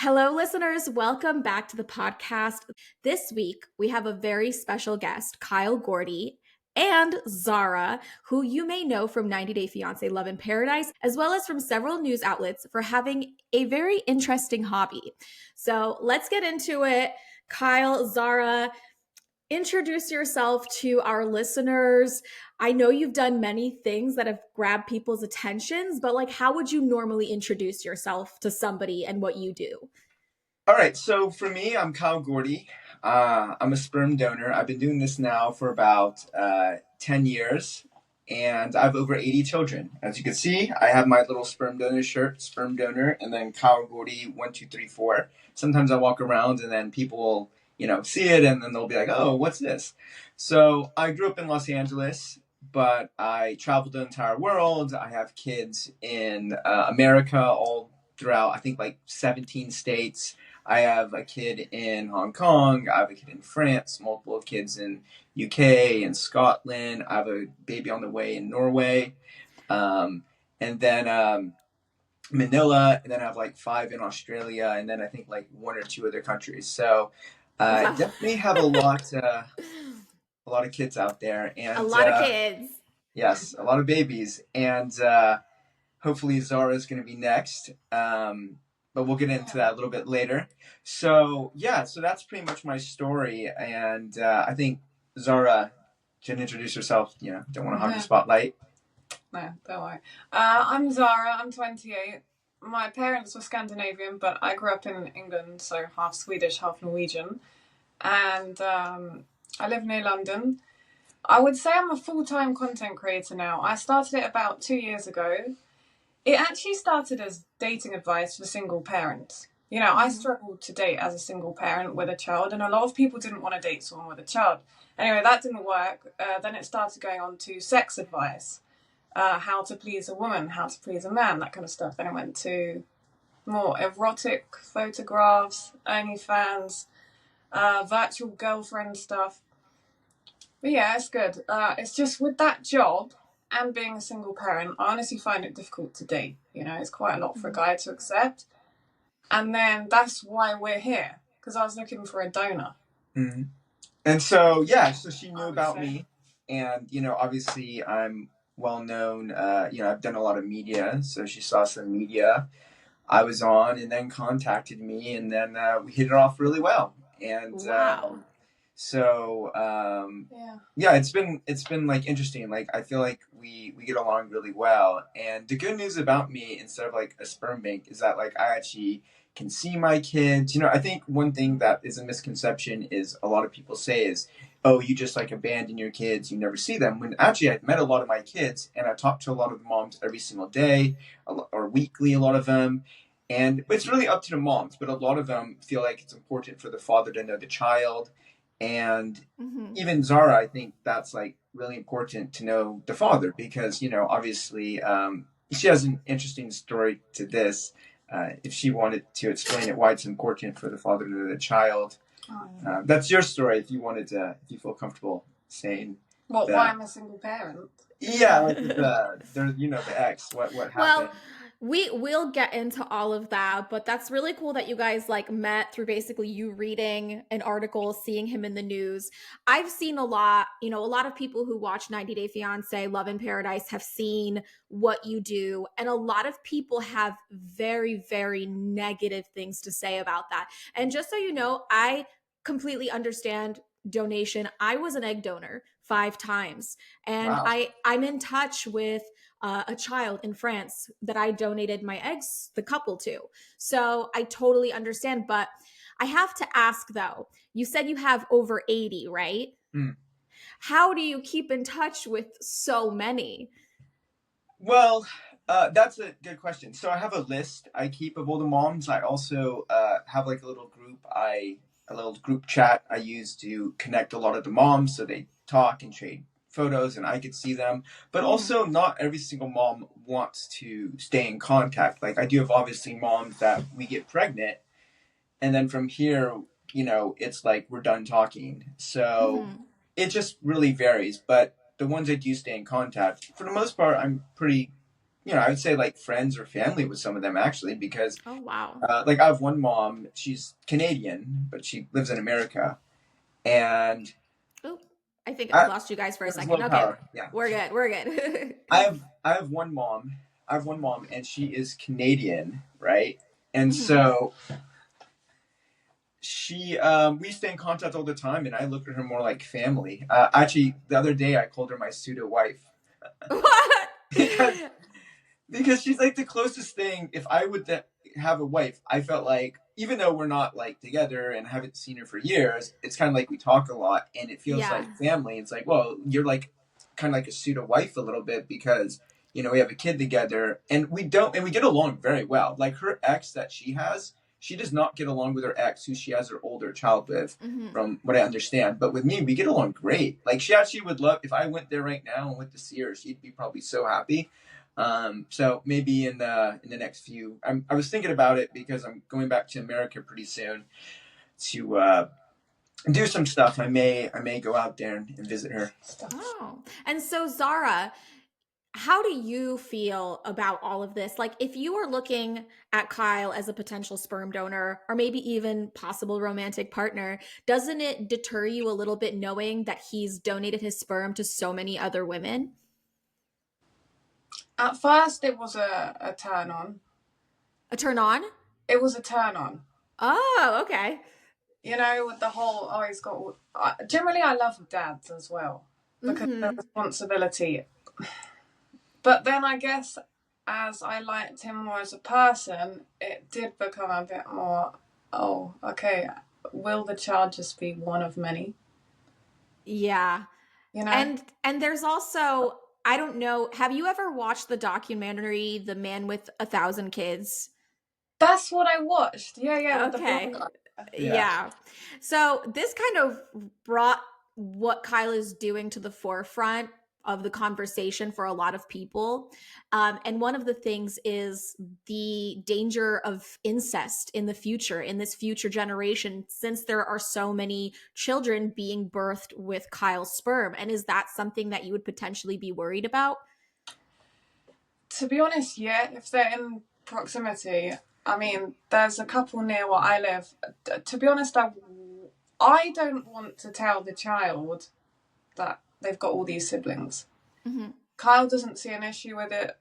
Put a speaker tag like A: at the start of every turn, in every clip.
A: Hello, listeners. Welcome back to the podcast. This week, we have a very special guest, Kyle Gordy and Zara, who you may know from 90 Day Fiance Love in Paradise, as well as from several news outlets for having a very interesting hobby. So let's get into it. Kyle, Zara, introduce yourself to our listeners. I know you've done many things that have grabbed people's attentions, but like, how would you normally introduce yourself to somebody and what you do?
B: All right, so for me, I'm Kyle Gordy. I'm a sperm donor. I've been doing this now for about 10 years, and I have over 80 children. As you can see, I have my little sperm donor shirt, sperm donor, and then Kyle Gordy 1234. Sometimes I walk around and then people will, see it and then they'll be like, oh, what's this? So I grew up in Los Angeles, but I traveled the entire world. I have kids in America all throughout, I think, like 17 states. I have a kid in Hong Kong. I have a kid in France, multiple kids in UK and Scotland. I have a baby on the way in Norway. And then Manila, and then I have like 5 in Australia, and then I think like 1 or 2 other countries. So
A: Wow.
B: definitely have a lot of kids out there,
A: A
B: and
A: lot of kids.
B: yes, a lot of babies, and hopefully Zara is going to be next. But we'll get into that a little bit later. So yeah, so that's pretty much my story, and I think Zara can introduce herself. Don't want to hog the spotlight.
C: No, don't worry. I'm Zara. I'm 28. My parents were Scandinavian, but I grew up in England, so half Swedish, half Norwegian. And I live near London. I would say I'm a full-time content creator now. I started it about 2 years ago. It actually started as dating advice for single parents. I struggled to date as a single parent with a child, and a lot of people didn't want to date someone with a child. Anyway, that didn't work. Then it started going on to sex advice. How to please a woman, how to please a man, that kind of stuff. Then I went to more erotic photographs, OnlyFans, virtual girlfriend stuff. But yeah, it's good. It's just with that job and being a single parent, I honestly find it difficult to date. It's quite a lot for a guy to accept. And then that's why we're here, because I was looking for a donor.
B: Mm-hmm. And so, yeah, so she knew about me. And, obviously I'm well known. I've done a lot of media. So she saw some media I was on and then contacted me. And then we hit it off really well. And
A: Wow.
B: yeah, it's been like interesting. Like I feel like we get along really well. And the good news about me, instead of like a sperm bank, is that like I actually can see my kids. I think one thing that is a misconception is a lot of people say is, oh, you just like abandon your kids, you never see them. When actually I've met a lot of my kids and I talk to a lot of the moms every single day or weekly, a lot of them. And it's really up to the moms, but a lot of them feel like it's important for the father to know the child. And even Zara, I think that's like really important to know the father because, obviously she has an interesting story to this. If she wanted to explain it, why it's important for the father to know the child. That's your story if you feel comfortable saying
C: that.
B: Why
C: I'm a single parent?
B: Yeah, like the ex, what happened?
A: Well, we'll get into all of that, but that's really cool that you guys like met through basically you reading an article, seeing him in the news. I've seen a lot of people who watch 90 Day Fiance, Love in Paradise have seen what you do, and a lot of people have very, very negative things to say about that. And just so you know, I completely understand donation. I was an egg donor 5 times, and
B: Wow.
A: I'm in touch with a child in France that I donated my eggs, the couple to. So I totally understand. But I have to ask though, you said you have over 80, right?
B: Mm.
A: How do you keep in touch with so many?
B: Well, that's a good question. So I have a list I keep of all the moms. I also have like a little group chat I use to connect a lot of the moms so they talk and trade photos and I could see them. But also not every single mom wants to stay in contact. Like I do have obviously moms that we get pregnant and then from here, it's like we're done talking. So it just really varies. But the ones I do stay in contact, for the most part, I'm pretty I would say like friends or family with some of them actually, because
A: Oh, wow.
B: like I have one mom, she's Canadian, but she lives in America, and
A: Oh, I think I
B: I
A: lost you guys for a
B: it was
A: second.
B: low
A: Okay.
B: power. Yeah,
A: We're good. We're good.
B: I have one mom. I have one mom, and she is Canadian, right? And
A: Mhm.
B: so she we stay in contact all the time, and I look at her more like family. Actually, the other day I called her my pseudo wife
A: What?
B: because she's like the closest thing. If I would have a wife, I felt like even though we're not like together and haven't seen her for years, it's kind of like we talk a lot, and it feels
A: Yeah.
B: like family. It's like, well, you're like kind of like a pseudo wife a little bit because we have a kid together, and we get along very well. Like her ex that she has, she does not get along with her ex who she has her older child with.
A: Hmm.
B: From what I understand, but with me, we get along great. Like she actually would love if I went there right now and went to see her. She'd be probably so happy. So maybe in the next few, I was thinking about it because I'm going back to America pretty soon to do some stuff. I may go out there and visit her.
A: Oh. And so, Zara, how do you feel about all of this? Like, if you were looking at Kyle as a potential sperm donor or maybe even possible romantic partner, doesn't it deter you a little bit knowing that he's donated his sperm to so many other women?
C: At first, it was a turn on.
A: A turn on?
C: It was a turn on.
A: Oh, okay.
C: With the whole, oh, he's got. Generally, I love dads as well because the
A: Mm-hmm.
C: responsibility. But then I guess as I liked him more as a person, it did become a bit more, oh, okay, will the child just be one of many?
A: Yeah.
C: You know?
A: And there's also, I don't know, have you ever watched the documentary The Man with a Thousand Kids?
C: That's what I watched. Yeah, yeah, with the blonde
A: Okay.
C: guy.
B: Yeah.
A: Yeah. So this kind of brought what Kyle is doing to the forefront of the conversation for a lot of people. And one of the things is the danger of incest in the future, in this future generation, since there are so many children being birthed with Kyle's sperm. And is that something that you would potentially be worried about?
C: To be honest, yeah, if they're in proximity, I mean, there's a couple near where I live. To be honest, I don't want to tell the child that they've got all these siblings.
A: Mm-hmm.
C: Kyle doesn't see an issue with it,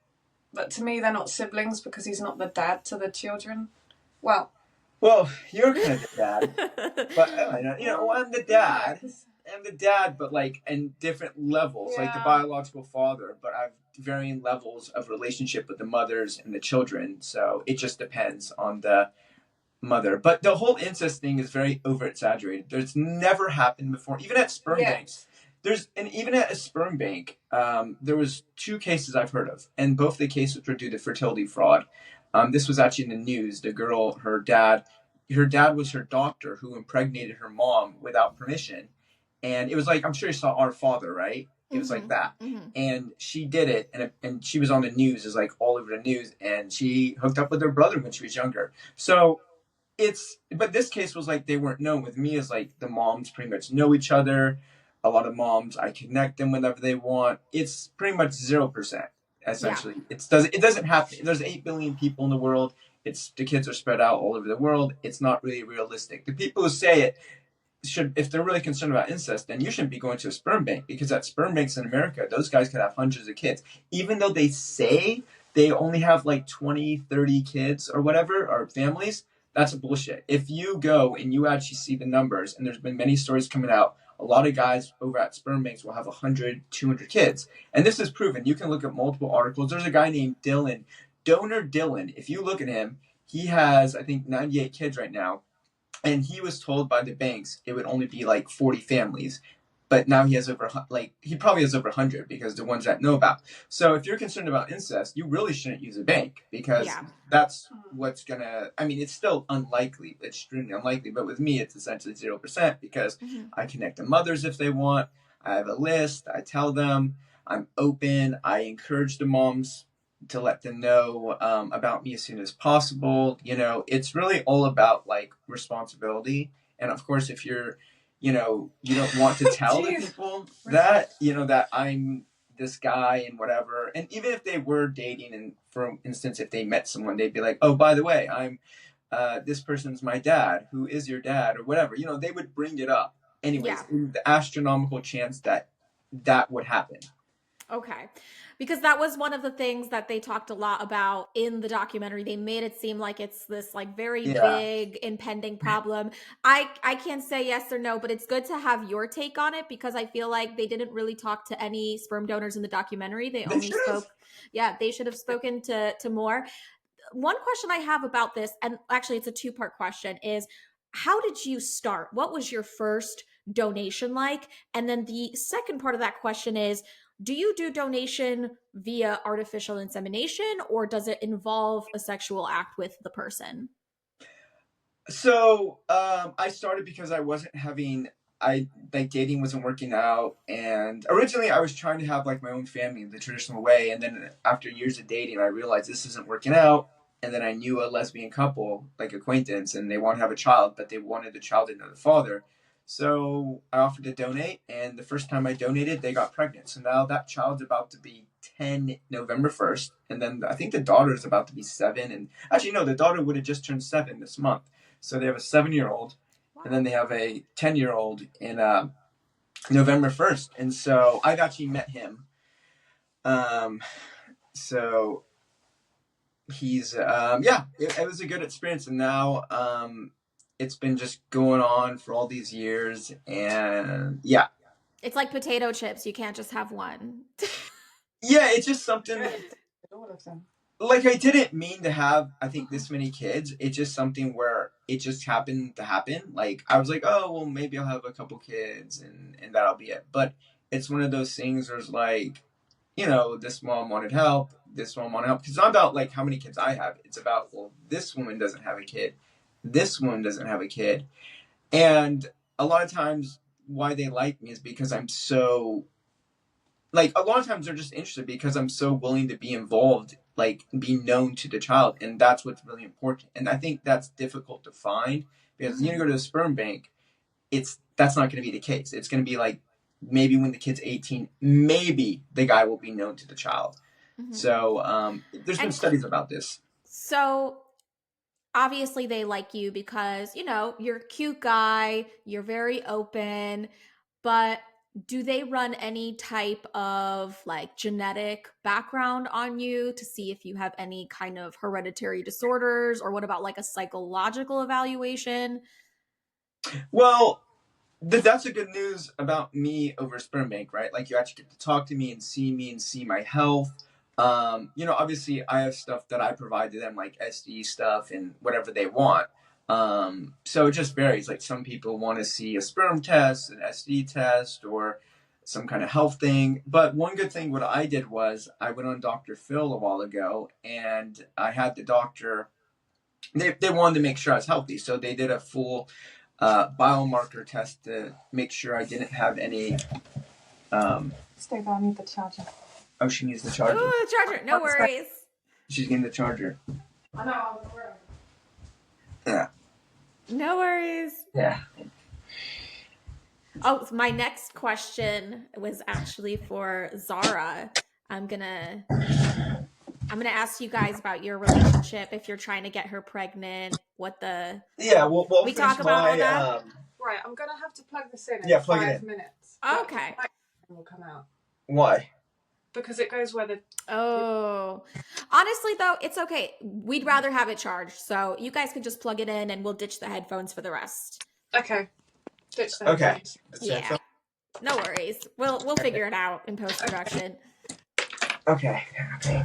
C: but to me, they're not siblings because he's not the dad to the children. Well,
B: Well, you're kind of the dad, but I'm the
C: yeah,
B: dad. I'm the dad, but like in different levels, like the
C: yeah,
B: biological father, but I've varying levels of relationship with the mothers and the children. So it just depends on the mother. But the whole incest thing is very over exaggerated. There's never happened before, even at sperm banks.
C: yes.
B: Even at a sperm bank, there was two cases I've heard of, and both the cases were due to fertility fraud. This was actually in the news. The girl, her dad was her doctor who impregnated her mom without permission, and it was like I'm sure you saw Our Father, right? It was like
A: Mm-hmm.
B: that,
A: Mm-hmm.
B: and she did it, and she was on the news, is like all over the news, and she hooked up with her brother when she was younger. So but this case was like they weren't known. With me is like the moms pretty much know each other. A lot of moms, I connect them whenever they want. It's pretty much 0%.
A: Yeah.
B: Essentially, it doesn't happen. There's 8 billion people in the world. The kids are spread out all over the world. It's not really realistic. The people who say it should, if they're really concerned about incest, then you shouldn't be going to a sperm bank, because at sperm banks in America, those guys could have hundreds of kids, even though they say they only have like 20, 30 kids or whatever, or families. That's bullshit. If you go and you actually see the numbers, and there's been many stories coming out, a lot of guys over at sperm banks will have 100, 200 kids. And this is proven. You can look at multiple articles. There's a guy named Dylan, Donor Dylan. If you look at him, he has, I think, 98 kids right now, and he was told by the banks it would only be like 40 families, but now he has he probably has over 100, because the ones that know about. So if you're concerned about incest, you really shouldn't use a bank, because
A: Yeah.
B: that's what's gonna, I mean, it's still unlikely, extremely unlikely, but with me it's essentially 0%, because
A: Mm-hmm.
B: I connect the mothers if they want. I have a list, I tell them, I'm open, I encourage the moms to let them know about me as soon as possible. It's really all about like responsibility. And of course, if you don't want to tell the
C: Jeez.
B: people that, that I'm this guy and whatever. And even if they were dating and for instance, if they met someone, they'd be like, oh, by the way, I'm this person's my dad. Who is your dad? Or whatever. They would bring it up.
A: Yeah.
B: Anyways, the astronomical chance that would happen.
A: Okay. Because that was one of the things that they talked a lot about in the documentary. They made it seem like it's this like very
B: Yeah.
A: big impending problem. I can't say yes or no, but it's good to have your take on it because I feel like they didn't really talk to any sperm donors in the documentary. They
B: They
A: only
B: should have.
A: spoke, yeah, they should have spoken to more. One question I have about this, and actually it's a two-part question, is how did you start? What was your first donation like? And then the second part of that question is, do you do donation via artificial insemination or does it involve a sexual act with the person?
B: So I started because I wasn't having I like dating wasn't working out, and originally I was trying to have like my own family the traditional way, and then after years of dating I realized this isn't working out. And then I knew a lesbian couple, like acquaintance, and they want to have a child, but they wanted the child to know the father. So I offered to donate, and the first time I donated, they got pregnant. So now that child's about to be 10 November 1st, and then I think the daughter is about to be 7. And actually, no, the daughter would have just turned 7 this month. So they have a 7-year-old, and then they have a 10-year-old in November 1st. And so I've actually met him. So he's yeah, it was a good experience, and now it's been just going on for all these years, and yeah.
A: It's like potato chips. You can't just have one.
B: Yeah, it's just something.
C: All of them.
B: Like I didn't mean to have I think this many kids. It's just something where it just happened to happen. Like I was like, oh well, maybe I'll have a couple kids and that'll be it. But it's one of those things where it's like, this mom wanted help, this mom wanted help. Because it's not about like how many kids I have. It's about, well, this woman doesn't have a kid, this one doesn't have a kid, and a lot of times why they like me is because I'm so like a lot of times they're just interested because I'm so willing to be involved, like be known to the child, and that's what's really important. And I think that's difficult to find because you go to a sperm bank, that's not going to be the case. It's going to be like maybe when the kid's 18, maybe the guy will be known to the child.
A: Mm-hmm.
B: So there's been studies about this.
A: So obviously they like you because, you're a cute guy, you're very open, but do they run any type of like genetic background on you to see if you have any kind of hereditary disorders, or what about like a psychological evaluation?
B: Well, that's a good news about me over sperm bank, right? Like you actually get to talk to me and see my health. Obviously I have stuff that I provide to them, like SD stuff and whatever they want. So it just varies. Like some people want to see a sperm test, an SD test, or some kind of health thing. But one good thing what I did was I went on Dr. Phil a while ago, and I had the doctor. They wanted to make sure I was healthy, so they did a full biomarker test to make sure I didn't have any.
C: Stay there, I need the charger.
B: Oh, she needs the charger.
A: Ooh, the charger. No worries.
B: She's getting the charger.
C: I know, I'm in the room.
B: Yeah.
A: No worries.
B: Yeah.
A: Oh, my next question was actually for Zara. I'm gonna ask you guys about your relationship. If you're trying to get her pregnant,
B: Yeah. Well
A: we talk about all that.
C: Right, I'm gonna have to plug this in
B: plug
C: 5
B: it in.
C: minutes.
A: Okay.
C: Will come out
B: Why?
C: because it goes where the.
A: Oh, honestly though, it's okay. We'd rather have it charged, so you guys can just plug it in, and we'll ditch the headphones for the rest.
C: Okay. Ditch the
B: Okay.
C: headphones.
A: Yeah, no worries. We'll figure it out in post production.
B: Okay.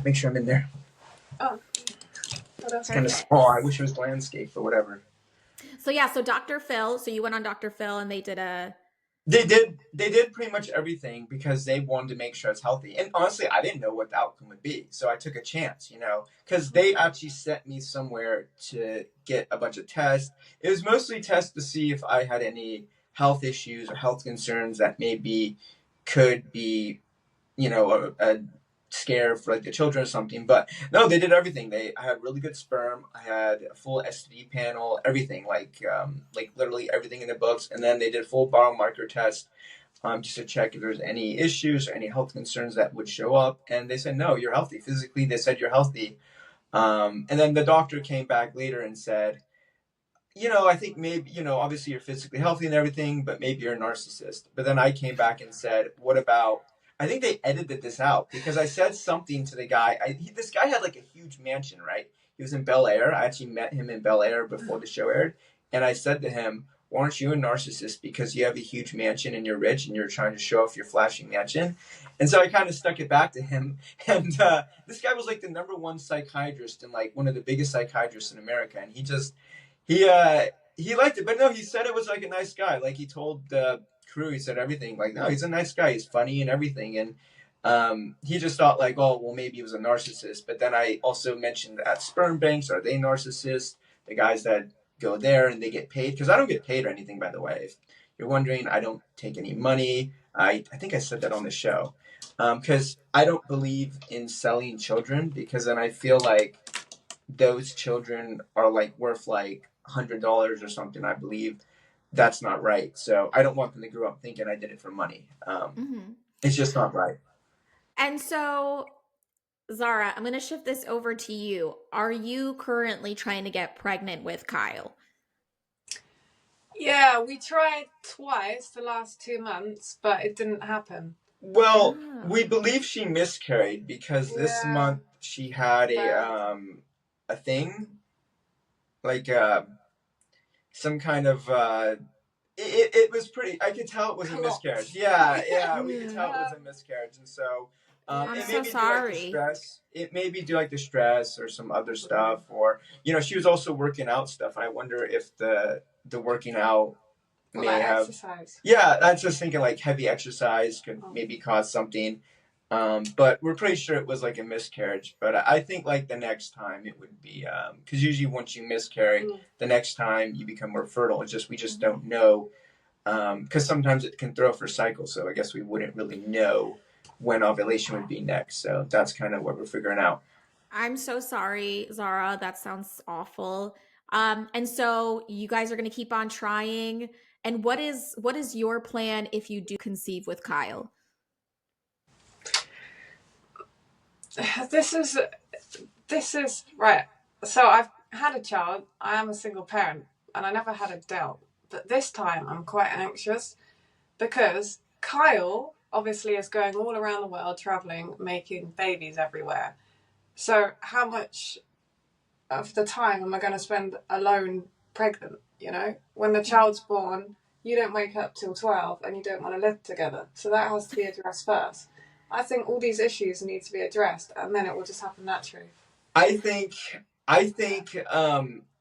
B: Make sure I'm in there.
C: Oh,
B: it's kind of small. I wish it was landscape or whatever.
A: So yeah, so Dr. Phil. So you went on Dr. Phil, and they did
B: They did pretty much everything because they wanted to make sure it's healthy. And honestly, I didn't know what the outcome would be, so I took a chance, because they actually sent me somewhere to get a bunch of tests. It was mostly tests to see if I had any health issues or health concerns that maybe could be, a scare for like the children or something. But no, they did everything. I had really good sperm. I had a full STD panel, everything, like literally everything in the books. And then they did a full biomarker test. just to check if there's any issues or any health concerns that would show up. And they said, no, you're healthy. Physically, they said you're healthy. And then the doctor came back later and said, I think maybe, obviously you're physically healthy and everything, but maybe you're a narcissist. But then I came back and said, what about, I think they edited this out because I said something to the guy. This guy had like a huge mansion, right? He was in Bel Air. I actually met him in Bel Air before the show aired. And I said to him, well, aren't you a narcissist because you have a huge mansion and you're rich and you're trying to show off your flashy mansion? And so I kind of stuck it back to him. And this guy was like the #1 psychiatrist and like one of the biggest psychiatrists in America. And he liked it, but no, he said it was like a nice guy. Like he told the crew, he said everything. Like, no, he's a nice guy. He's funny and everything. And he just thought like, oh, well, maybe he was a narcissist. But then I also mentioned at sperm banks, are they narcissists? The guys that go there and they get paid, because I don't get paid or anything, by the way. If you're wondering, I don't take any money. I think I said that on the show, because I don't believe in selling children, because then I feel like those children are like worth like $100 or something. I believe that's not right. So I don't want them to grow up thinking I did it for money. It's just not right.
A: And so, Zara, I'm going to shift this over to you. Are you currently trying to get pregnant with Kyle?
C: Yeah, we tried twice the last 2 months, but it didn't happen.
B: Well, we believe she miscarried because this month she had a thing, like some kind of it was pretty. I could tell it was a miscarriage. Yeah, we could tell it was a miscarriage, and so
A: I'm
B: it
A: so sorry.
B: It may be due like the stress or some other stuff, or she was also working out stuff. I wonder if the working out may have
C: exercise.
B: Yeah, that's just thinking like heavy exercise could maybe cause something. But we're pretty sure it was like a miscarriage. But I think like the next time it would be because usually once you miscarry, the next time you become more fertile. It's just we just don't know because sometimes it can throw for cycles. So I guess we wouldn't really know when ovulation would be next. So that's kind of what we're figuring out.
A: I'm so sorry, Zara. That sounds awful. And so you guys are going to keep on trying. And what is your plan if you do conceive with Kyle?
C: This is right. So I've had a child. I am a single parent, and I never had a doubt. But this time I'm quite anxious because Kyle obviously is going all around the world, traveling, making babies everywhere. So how much of the time am I going to spend alone pregnant? When the child's born, you don't wake up till 12 and you don't want to live together. So that has to be addressed first. I think all these issues need to be addressed, and then it will just happen naturally.
B: I think,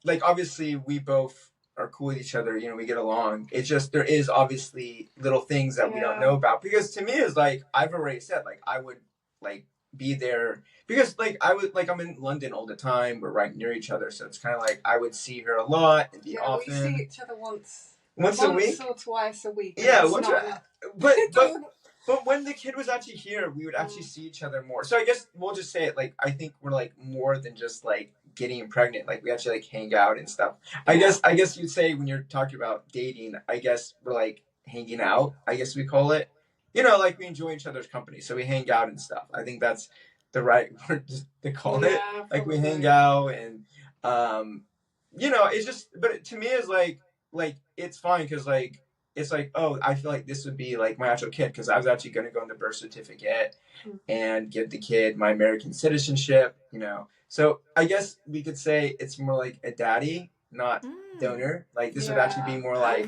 B: like obviously we both are cool with each other. We get along. It's just there is obviously little things that we don't know about. Because to me, it's like I've already said, like I would like be there because like I'm in London all the time. We're right near each other, so it's kind of like I would see her a lot and be often.
C: We see each other once
B: a week
C: or twice a week.
B: Yeah, but when the kid was actually here, we would actually see each other more. So I guess we'll just say it like I think we're like more than just like getting pregnant. Like we actually like hang out and stuff. I guess you'd say when you're talking about dating, I guess we're like hanging out. I guess we call it. Like we enjoy each other's company, so we hang out and stuff. I think that's the right word to call it. Like we hang out and it's just. But to me, it's like it's fine because like. It's like, oh, I feel like this would be like my actual kid because I was actually going to go on the birth certificate and give the kid my American citizenship, So I guess we could say it's more like a daddy, not donor. Like this would actually be more like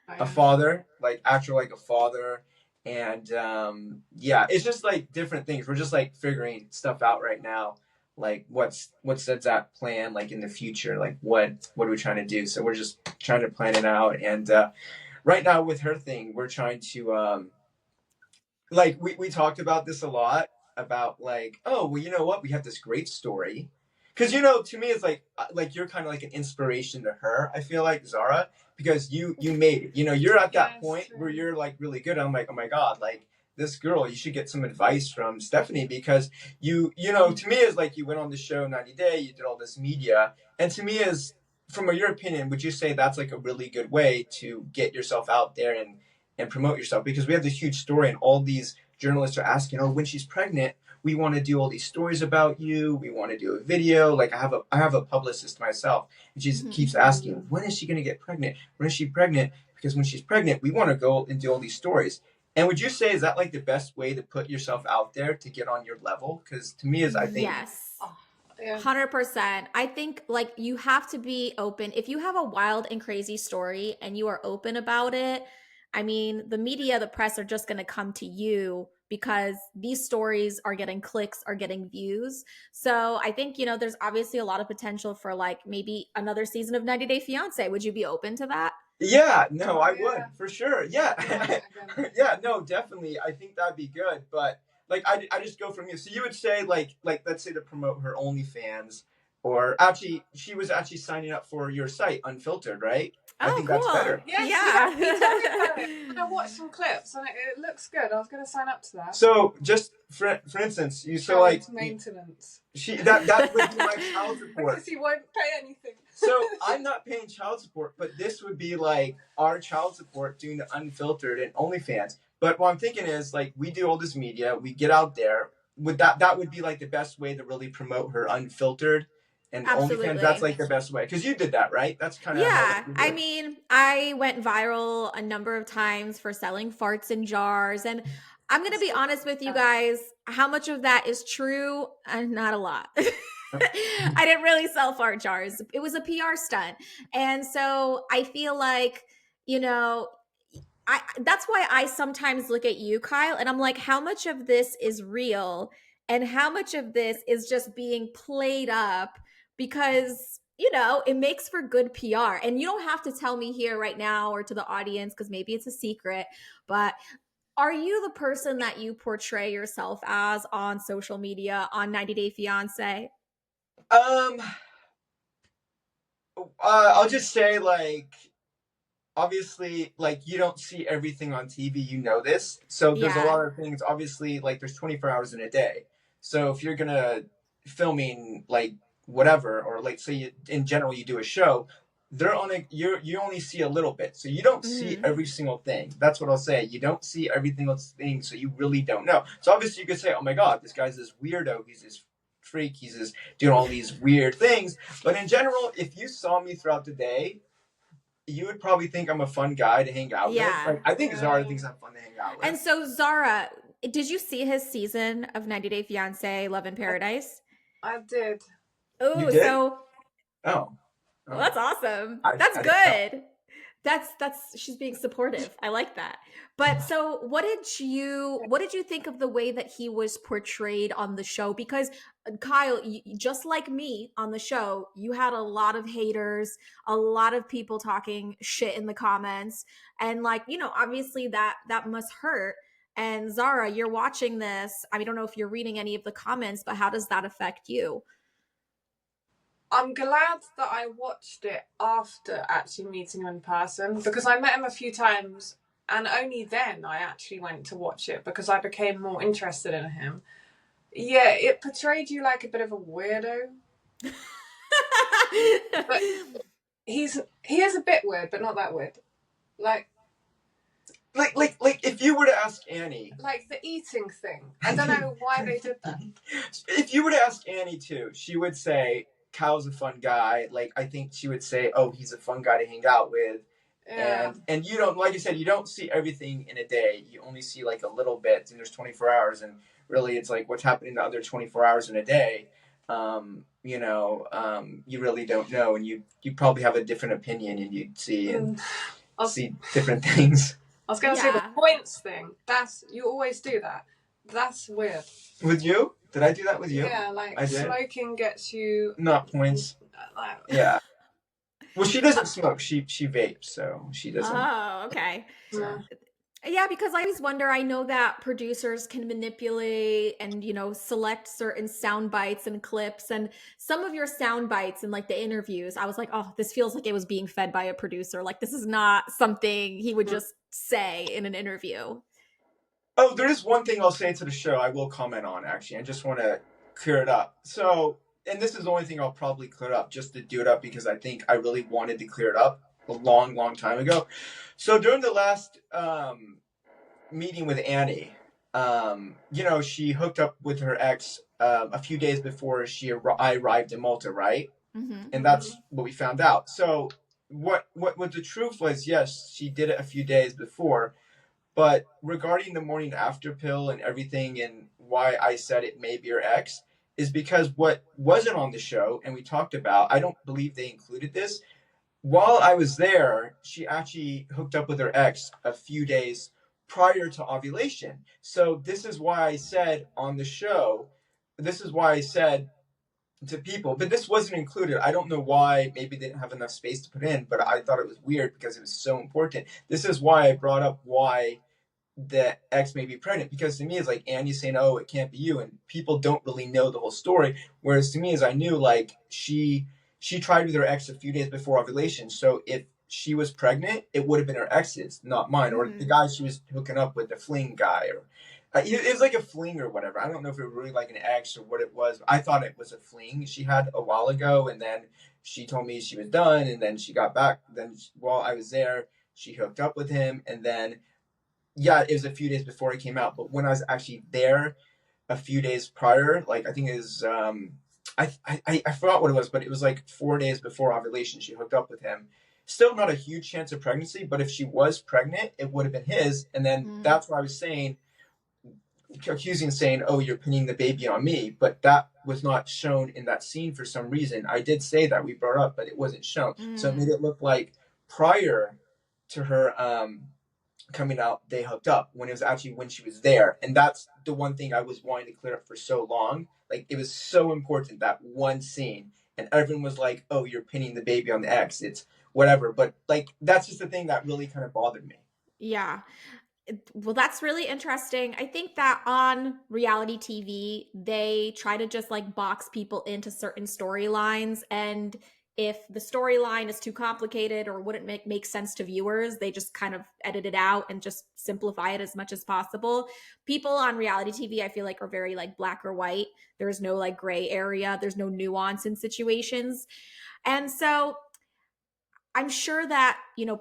B: a father, like actual like a father. And it's just like different things. We're just like figuring stuff out right now. Like what's that plan like in the future? Like what are we trying to do? So we're just trying to plan it out and right now with her thing, we're trying to like we talked about this a lot about like, oh, well, you know what? We have this great story. Cuz to me it's like you're kind of like an inspiration to her. I feel like Zara because you made it. You're at that point where you're like really good. I'm like, "Oh my god, like this girl, you should get some advice from Stephanie because you to me is like you went on the show 90 Day, you did all this media, and to me is from your opinion, would you say that's like a really good way to get yourself out there and promote yourself, because we have this huge story and all these journalists are asking, oh, when she's pregnant, we want to do all these stories about you. We want to do a video. Like I have a publicist myself, and she keeps asking, when is she going to get pregnant? When is she pregnant? Because when she's pregnant, we want to go and do all these stories. And would you say, is that like the best way to put yourself out there to get on your level? Because to me, is I think
A: Yes.
C: Oh, yeah.
A: 100%. I think like you have to be open. If you have a wild and crazy story and you are open about it, I mean, the media, the press are just going to come to you because these stories are getting clicks, are getting views. So I think, there's obviously a lot of potential for like maybe another season of 90 Day Fiance. Would you be open to that?
B: yeah, no,
C: Oh,
B: I
C: yeah.
B: would for sure. Yeah,
C: Again.
B: yeah, no, definitely. I think that'd be good. But like, I just go from you. So you would say like let's say to promote her OnlyFans, or actually, she was actually signing up for your site, Unfiltered, right? I
A: Oh,
B: think that's
A: cool.
B: better.
C: Yes,
A: Yeah.
C: he told me about it. And I watched some clips, and it looks good. I was going to sign up to that.
B: So just for instance, you so like
C: Child maintenance.
B: that would be my child support.
C: Because he won't pay anything.
B: So I'm not paying child support, but this would be like our child support doing the Unfiltered and OnlyFans. But what I'm thinking is like we do all this media, we get out there. Would that would be like the best way to really promote her Unfiltered and
A: Absolutely.
B: OnlyFans? That's like the best way, because you did that, right? That's kind of
A: Yeah,
B: how
A: I mean, I went viral a number of times for selling farts in jars. And I'm going to be honest with you guys, how much of that is true? Not a lot. I didn't really sell fart jars. It was a PR stunt. And so I feel like, you know, that's why I sometimes look at you, Kyle, and I'm like, how much of this is real and how much of this is just being played up because it makes for good PR. And you don't have to tell me here right now or to the audience because maybe it's a secret, but are you the person that you portray yourself as on social media on 90 Day Fiance?
B: I'll just say like obviously like you don't see everything on TV, this. So there's a
A: Yeah.
B: lot of things, obviously, like there's 24 hours in a day. So if you're gonna filming like whatever, or like say in general you do a show, they're on a you only see a little bit. So you don't see every single thing. That's what I'll say. You don't see every single thing, so you really don't know. So obviously you could say, oh my god, this guy's this weirdo, he's this freak, he's just doing all these weird things. But in general, if you saw me throughout the day, you would probably think I'm a fun guy to hang out with. Like I think Zara thinks I'm fun to hang out with.
A: And so Zara, did you see his season of 90 Day Fiance Love in Paradise?
C: I did.
A: Oh,
B: You did?
A: so
B: Oh.
A: well, that's awesome.
B: I
A: That's
B: didn't know.
A: good. That's she's being supportive. I like that. But so what did you think of the way that he was portrayed on the show? Because Kyle, just like me on the show, you had a lot of haters, a lot of people talking shit in the comments, and like, obviously that must hurt. And Zara, you're watching this. I don't know if you're reading any of the comments, but how does that affect you?
C: I'm glad that I watched it after actually meeting him in person, because I met him a few times and only then I actually went to watch it because I became more interested in him. Yeah, it portrayed you like a bit of a weirdo. But he is a bit weird, but not that weird. Like
B: if you were to ask Annie,
C: like the eating thing. I don't know why they did that.
B: If you were to ask Annie too, she would say Kyle's a fun guy. Like I think she would say, oh, he's a fun guy to hang out with.
C: Yeah.
B: And you don't, like you said, you don't see everything in a day. You only see like a little bit, and there's 24 hours, and really it's like what's happening the other 24 hours in a day. You really don't know, and you probably have a different opinion, and you see see different things.
C: I was going to say the points thing. You always do that. That's weird.
B: With you? Did I do that with you?
C: Yeah, like smoking gets you
B: not points. Yeah. Well, she doesn't smoke. She vapes, so she doesn't.
A: Oh, okay.
C: Yeah.
A: Yeah, because I always wonder, I know that producers can manipulate and, select certain sound bites and clips. And some of your sound bites and like the interviews, I was like, oh, this feels like it was being fed by a producer. Like this is not something he would just say in an interview.
B: Oh, there is one thing I'll say to the show I will comment on, actually. I just want to clear it up. So, and this is the only thing I'll probably clear up, just to do it up, because I think I really wanted to clear it up. a long, long time ago. So during the last meeting with Annie, she hooked up with her ex a few days before I arrived in Malta, right?
A: Mm-hmm.
B: And that's what we found out. So what the truth was, yes, she did it a few days before, but regarding the morning after pill and everything, and why I said it may be her ex, is because what wasn't on the show and we talked about, I don't believe they included this. While I was there, she actually hooked up with her ex a few days prior to ovulation. So this is why I said on the show, this is why I said to people, but this wasn't included. I don't know why. Maybe they didn't have enough space to put in, but I thought it was weird because it was so important. This is why I brought up why the ex may be pregnant, because to me it's like Annie's saying, "Oh, it can't be you," and people don't really know the whole story. Whereas to me, as I knew, like she tried with her ex a few days before ovulation, so if she was pregnant, it would have been her ex's, not mine, or the guy she was hooking up with, the fling guy, or it was like a fling or whatever. I don't know if it was really like an ex or what it was. I thought it was a fling she had a while ago, and then she told me she was done, and then she got back. Then while I was there, she hooked up with him, and then yeah, it was a few days before it came out. But when I was actually there a few days prior, like I think it was, I forgot what it was, but it was like 4 days before ovulation. She hooked up with him. Still not a huge chance of pregnancy, but if she was pregnant, it would have been his. And then that's why I was saying, accusing, saying, "Oh, you're pinning the baby on me," but that was not shown in that scene for some reason. I did say that we brought up, but it wasn't shown, so it made it look like prior to her coming out, they hooked up when it was actually when she was there. And that's the one thing I was wanting to clear up for so long. Like, it was so important, that one scene. And everyone was like, "Oh, you're pinning the baby on the ex. It's whatever." But, like, that's just the thing that really kind of bothered me.
A: Yeah. Well, that's really interesting. I think that on reality TV, they try to just like box people into certain storylines. And if the storyline is too complicated or wouldn't make sense to viewers, they just kind of edit it out and just simplify it as much as possible. People on reality TV, I feel like, are very like black or white. There's no like gray area, there's no nuance in situations. And so I'm sure that,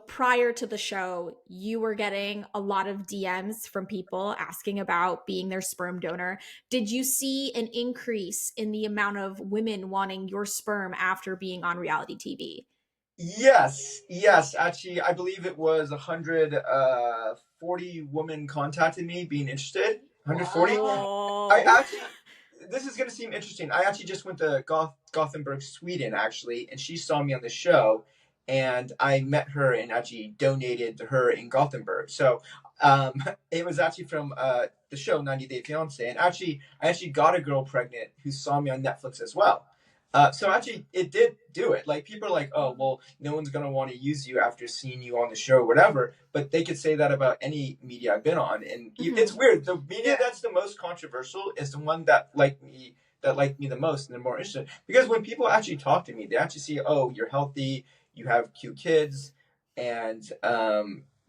A: prior to the show, you were getting a lot of DMs from people asking about being their sperm donor. Did you see an increase in the amount of women wanting your sperm after being on reality TV?
B: Yes, yes. Actually, I believe it was 140 women contacted me being interested. 140. I
A: Whoa.
B: actually, this is going to seem interesting. I actually just went to Gothenburg, Sweden, actually, and she saw me on the show, and I met her and actually donated to her in Gothenburg. So, um, it was actually from the show 90 Day Fiance, and actually, I actually got a girl pregnant who saw me on Netflix as well. So actually, it did do it. Like, people are like, "Oh, well, no one's gonna want to use you after seeing you on the show, or whatever." But they could say that about any media I've been on, and it's weird. The media that's the most controversial is the one that liked me the most, and they're more interested. Because when people actually talk to me, they actually see, "Oh, you're healthy, you have cute kids, and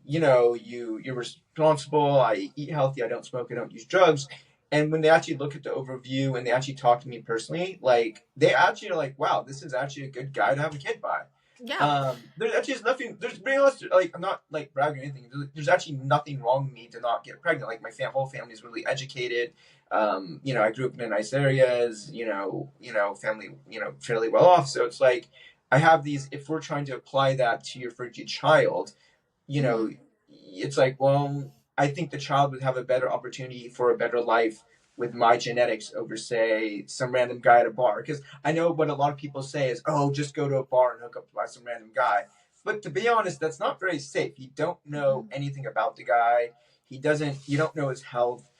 B: you're responsible. I eat healthy. I don't smoke. I don't use drugs." And when they actually look at the overview and they actually talk to me personally, like, they actually are like, "Wow, this is actually a good guy to have a kid by."
A: Yeah.
B: There's actually nothing. There's realistic, like, I'm not like bragging or anything. There's actually nothing wrong with me to not get pregnant. Like, my whole family is really educated. I grew up in nice areas. Family, fairly well off. So it's like I have these. If we're trying to apply that to your future child, you know, it's like, well, I think the child would have a better opportunity for a better life with my genetics over, say, some random guy at a bar. Because I know what a lot of people say is, "Oh, just go to a bar and hook up by some random guy." But to be honest, that's not very safe. You don't know anything about the guy. You don't know his health.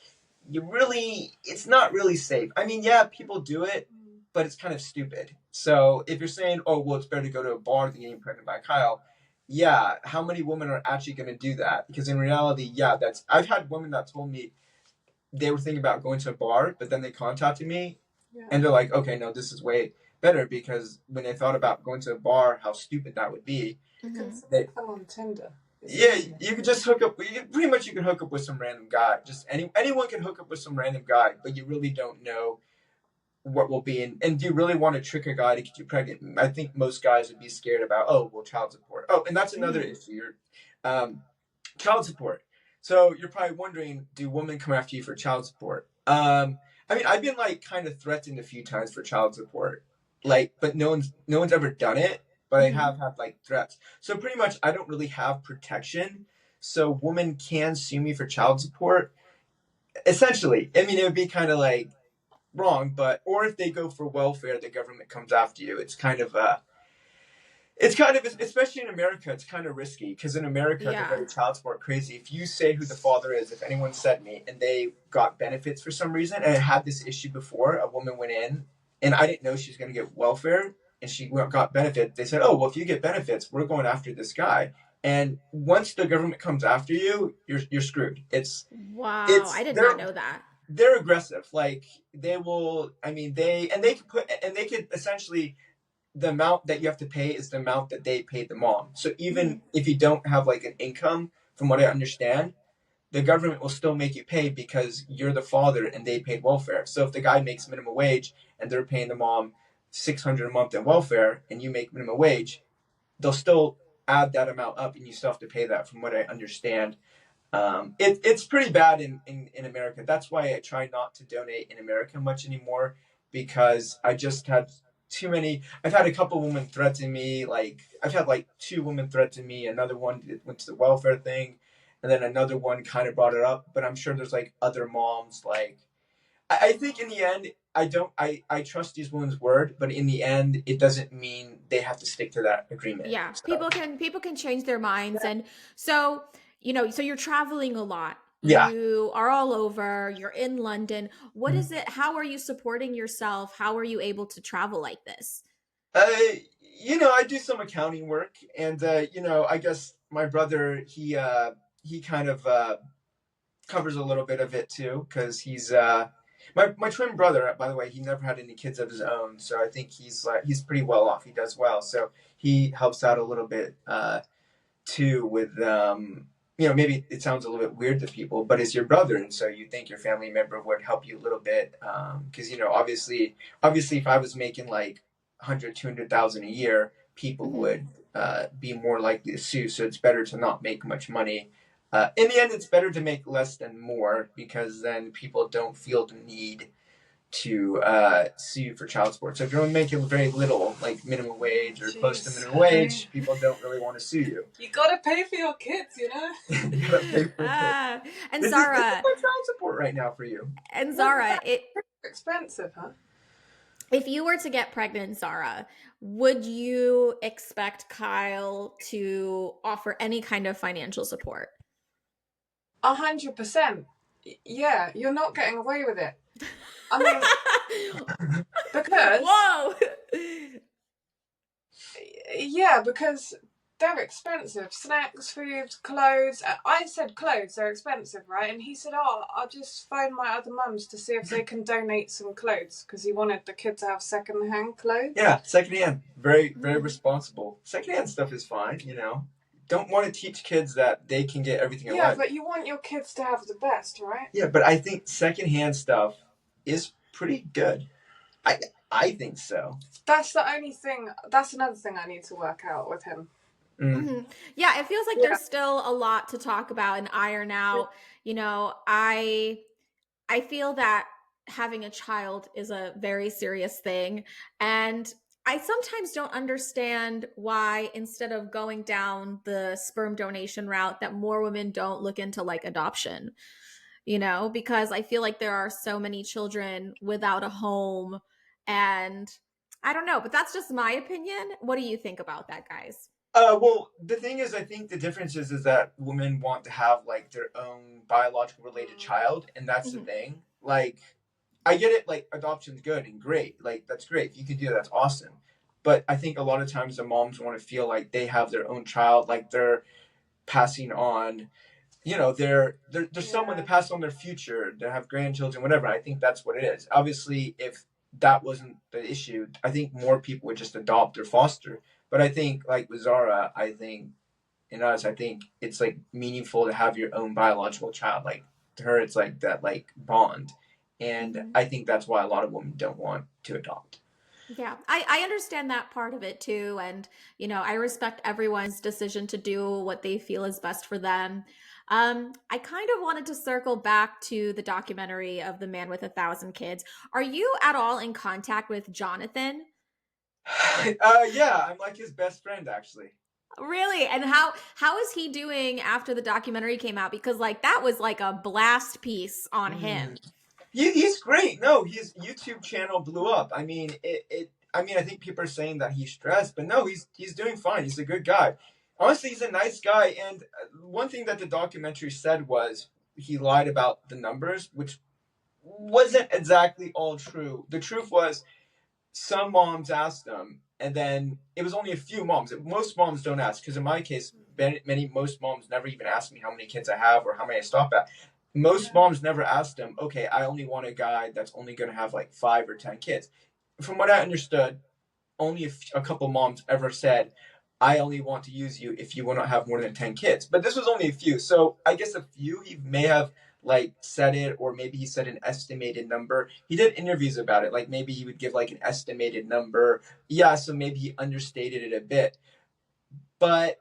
B: It's not really safe. I mean, yeah, people do it, but it's kind of stupid. So if you're saying, "Oh, well, it's better to go to a bar than getting pregnant by Kyle," yeah, how many women are actually going to do that? Because in reality, yeah, I've had women that told me they were thinking about going to a bar, but then they contacted me, and they're like, "Okay, no, this is way better," because when they thought about going to a bar, how stupid that would be.
C: You can
B: They,
C: come on Tinder.
B: yeah, you could just hook up. Pretty much, you can hook up with some random guy. Just anyone can hook up with some random guy, but you really don't know what will be, and do you really want to trick a guy to get you pregnant? I think most guys would be scared about, oh, well, child support. Oh, and that's another issue. Um, Child support. So you're probably wondering, do women come after you for child support? I mean, I've been like kind of threatened a few times for child support, like, but no one's ever done it. But I have had like threats. So pretty much, I don't really have protection. So women can sue me for child support. Essentially, I mean, it would be kind of like wrong, but or if they go for welfare, the government comes after you. It's kind of, especially in America, it's kind of risky because in America, they're
A: Yeah.
B: very child support crazy. If you say who the father is, if anyone said me and they got benefits for some reason, and I had this issue before, a woman went in and I didn't know she was going to get welfare and she got benefits. They said, oh, well, if you get benefits, we're going after this guy. And once the government comes after you, you're screwed.
A: Wow,
B: It's
A: I did not know that.
B: they're aggressive. Like they will. I mean, they could put and they could essentially the amount that you have to pay is the amount that they paid the mom. So even if you don't have like an income, from what I understand, the government will still make you pay because you're the father and they paid welfare. So if the guy makes minimum wage and they're paying the mom 600 a month in welfare and you make minimum wage, they'll still add that amount up and you still have to pay that from what I understand. It's pretty bad in America. That's why I try not to donate in America much anymore because I just had too many. I've had a couple women threaten me. Like I've had like two women threaten me. Another one went to the welfare thing, and then another one kind of brought it up. But I'm sure there's like other moms. Like I think in the end, I don't. I trust these women's word, but in the end, it doesn't mean they have to stick to that agreement.
A: Yeah,
B: So
A: people can change their minds. And so, so you're traveling a lot.
B: yeah.
A: You are all over, you're in London. What is it? How are you supporting yourself? How are you able to travel like this?
B: Uh, I do some accounting work, and I guess my brother he kind of covers a little bit of it too, because he's my twin brother. By the way, he never had any kids of his own, so I think he's pretty well off. He does well, so he helps out a little bit too with maybe it sounds a little bit weird to people, but it's your brother, and so you think your family member would help you a little bit because obviously if I was making like 100 200,000 a year, people
A: Hmm.
B: would be more likely to sue. So it's better to not make much money. In the end, it's better to make less than more because then people don't feel the need to sue you for child support. So if you're only making very little, like minimum wage or close to
C: Jeez.
B: minimum wage, people don't really want to sue you.
C: You gotta pay for your kids, you know?
B: You gotta pay for it.
A: Ah, and
B: This is
A: Zara,
B: my child support right now for you.
A: and
C: Not
A: Zara,
C: that
A: it
C: expensive, huh?
A: if you were to get pregnant, Zara, would you expect Kyle to offer any kind of financial support?
C: 100%. Yeah, you're not getting away with it. I mean, because
A: Whoa.
C: because they're expensive. Snacks, food, clothes. I said clothes, they're expensive, right? And he said, oh, I'll just phone my other mums to see if they can donate some clothes because he wanted the kid to have second-hand clothes.
B: Yeah, secondhand. Very, very responsible. Secondhand stuff is fine, Don't want to teach kids that they can get everything in
C: Yeah,
B: life.
C: but you want your kids to have the best, right?
B: Yeah, but I think secondhand stuff is pretty good. I think so.
C: That's the only thing. That's another thing I need to work out with him.
A: Mhm. Yeah, it feels like
C: Yeah.
A: there's still a lot to talk about and iron out. I feel that having a child is a very serious thing, and I sometimes don't understand why instead of going down the sperm donation route that more women don't look into like adoption. Because I feel like there are so many children without a home, and I don't know, but that's just my opinion. What do you think about that, guys?
B: Well, the thing is, I think the difference is that women want to have like their own biological related child, and that's the
A: Mhm.
B: thing. Like, I get it. Like, adoption's good and great. Like, that's great. If you can do that, that's awesome. But I think a lot of times the moms want to feel like they have their own child, like they're passing on. They're someone to pass on their future, to have grandchildren, whatever. I think that's what it is. Obviously, if that wasn't the issue, I think more people would just adopt or foster. But I think, like with Zara, I think in us, I think it's like meaningful to have your own biological child. Like to her, it's like that like bond. And
A: Mhm.
B: I think that's why a lot of women don't want to adopt.
A: Yeah, I understand that part of it too. And, I respect everyone's decision to do what they feel is best for them. I kind of wanted to circle back to the documentary of the man with 1,000 kids. Are you at all in contact with Jonathan?
B: Yeah, I'm like his best friend, actually.
A: Really? And how is he doing after the documentary came out? Because like that was like a blast piece on him.
B: Mm. He's great. No, his YouTube channel blew up. I mean, I think people are saying that he's stressed, but no, he's doing fine. He's a good guy. Honestly, he's a nice guy. And one thing that the documentary said was he lied about the numbers, which wasn't exactly all true. The truth was some moms asked them, and then it was only a few moms. Most moms don't ask, because in my case, most moms never even ask me how many kids I have or how many I stop at. Most
C: Yeah.
B: moms never ask them, okay, I only want a guy that's only going to have like 5 or 10 kids. From what I understood, only a couple moms ever said, I only want to use you if you will not have more than 10 kids. But this was only a few. So I guess a few, he may have like said it, or maybe he said an estimated number. He did interviews about it. Like maybe he would give like an estimated number. Yeah, so maybe he understated it a bit. But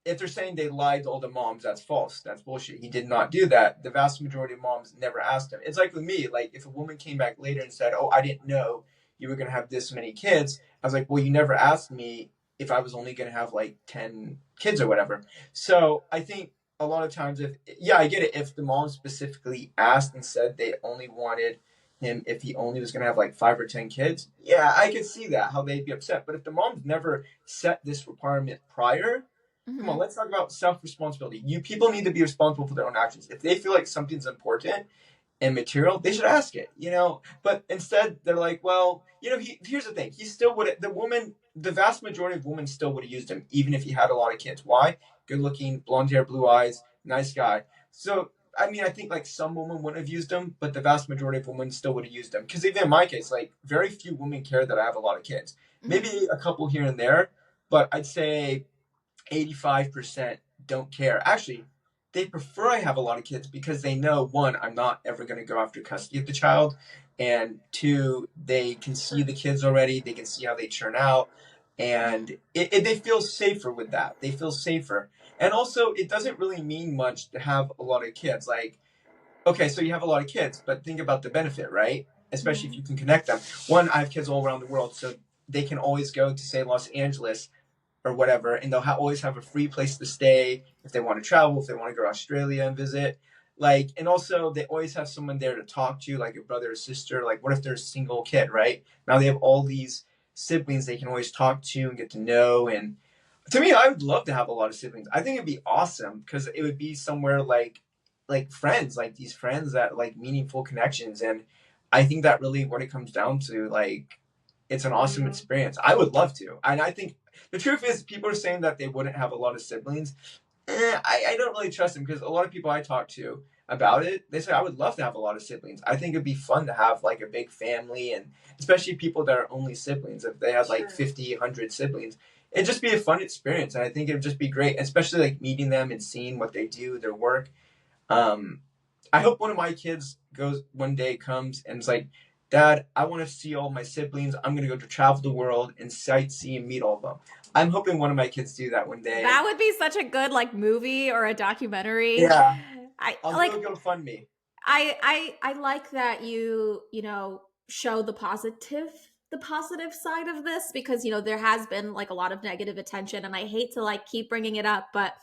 B: if they're saying they lied to all the moms, that's false. That's bullshit. He did not do that. The vast majority of moms never asked him. It's like with me. Like if a woman came back later and said, "Oh, I didn't know you were gonna have this many kids," I was like, "Well, you never asked me if I was only gonna have like 10 kids or whatever." So I think a lot of times, if yeah, I get it. If the mom specifically asked and said they only wanted him if he only was gonna have like 5 or 10 kids, yeah, I could see that how they'd be upset. But if the mom's never set this requirement prior, come on,
A: Hmm.
B: let's talk about self responsibility. You people need to be responsible for their own actions. If they feel like something's important and material, they should ask it, you know. But instead, they're like, well, you know, here's the thing. He still would the vast majority of women still would have used him, even if he had a lot of kids. Why? Good looking, blonde hair, blue eyes, nice guy. So I mean, I think like some women wouldn't have used him, but the vast majority of women still would have used him. Because even in my case, like very few women care that I have a lot of kids.
A: Hmm.
B: Maybe a couple here and there, but I'd say 85% don't care. Actually, they prefer I have a lot of kids because they know, one, I'm not ever going to go after custody of the child, and two, they can see the kids already, they can see how they churn out, and they feel safer with that. They feel safer. And also, it doesn't really mean much to have a lot of kids. Like, okay, so you have a lot of kids, but think about the benefit, right? Especially if
A: Hmm.
B: you can connect them. One, I have kids all around the world, so they can always go to, say, Los Angeles or whatever, and they'll always have a free place to stay if they want to travel, if they want to go to Australia and visit. Like, and also they always have someone there to talk to, like a brother or sister. Like, what if they're a single kid, right? Now they have all these siblings they can always talk to and get to know. And to me, I would love to have a lot of siblings. I think it'd be awesome because it would be somewhere like friends, like these friends that like meaningful connections. And I think that really what it comes down to, like it's an awesome
C: Mm.
B: experience. I would love to. And I think the truth is, people are saying that they wouldn't have a lot of siblings. I don't really trust them because a lot of people I talk to about it, they say I would love to have a lot of siblings. I think it'd be fun to have like a big family, and especially people that are only siblings. If they had like
C: Sure.
B: 50, 100 siblings, it'd just be a fun experience. And I think it'd just be great, especially like meeting them and seeing what they do, their work. Um, I hope one of my kids goes one day comes and is like, Dad, I want to see all my siblings. I'm gonna go to travel the world and sightsee and meet all of them. I'm hoping one of my kids do that one day.
A: That
B: And
A: would be such a good like movie or a documentary.
B: yeah,
A: I
B: I'll do
A: like
B: a GoFundMe.
A: I like that show the positive side of this, because there has been like a lot of negative attention, and I hate to like keep bringing it up, but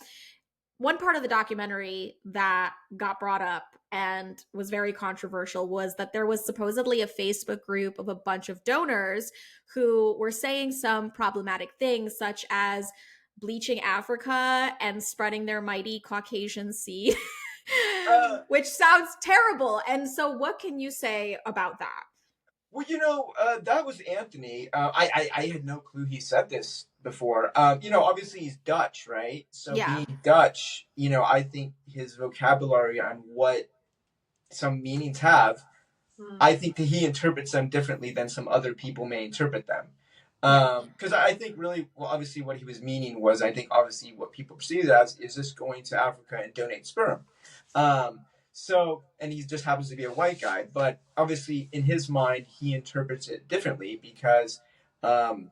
A: one part of the documentary that got brought up and was very controversial was that there was supposedly a Facebook group of a bunch of donors who were saying some problematic things, such as bleaching Africa and spreading their mighty Caucasian seed,
B: Uh,
A: which sounds terrible. And so, what can you say about that?
B: well, that was Anthony. I had no clue he said this before. Obviously he's Dutch, right? So
A: Yeah.
B: being Dutch, I think his vocabulary on what some meanings have,
C: Mm.
B: I think that he interprets them differently than some other people may interpret them.
A: Yeah.
B: Because I think really, well, obviously, what he was meaning was, I think obviously what people perceive it as is just going to Africa and donate sperm. Um, So, and he just happens to be a white guy, but obviously in his mind, he interprets it differently because, um,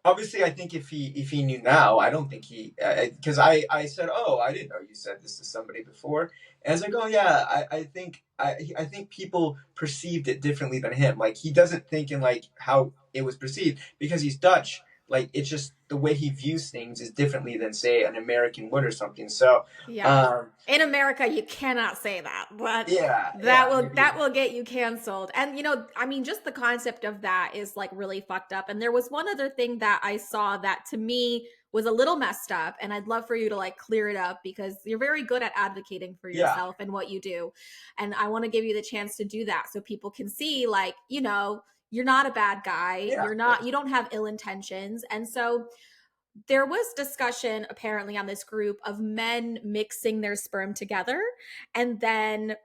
B: obviously, I think if he knew now, I don't think he because I said, oh, I didn't know you said this to somebody before, and I was like, oh yeah, I think people perceived it differently than him. Like he doesn't think in like how it was perceived because he's Dutch. Like it's just the way he views things is differently than say an American would or something. So,
A: Yeah.
B: um,
A: In America, you cannot say that, but
B: yeah,
A: that
B: maybe,
A: will get you canceled. And I mean, just the concept of that is like really fucked up. And there was one other thing that I saw that to me was a little messed up, and I'd love for you to like clear it up because you're very good at advocating for
B: yeah,
A: yourself and what you do. And I want to give you the chance to do that so people can see like, you're not a bad guy.
B: yeah, yeah.
A: You don't have ill intentions. And so there was discussion apparently on this group of men mixing their sperm together and then,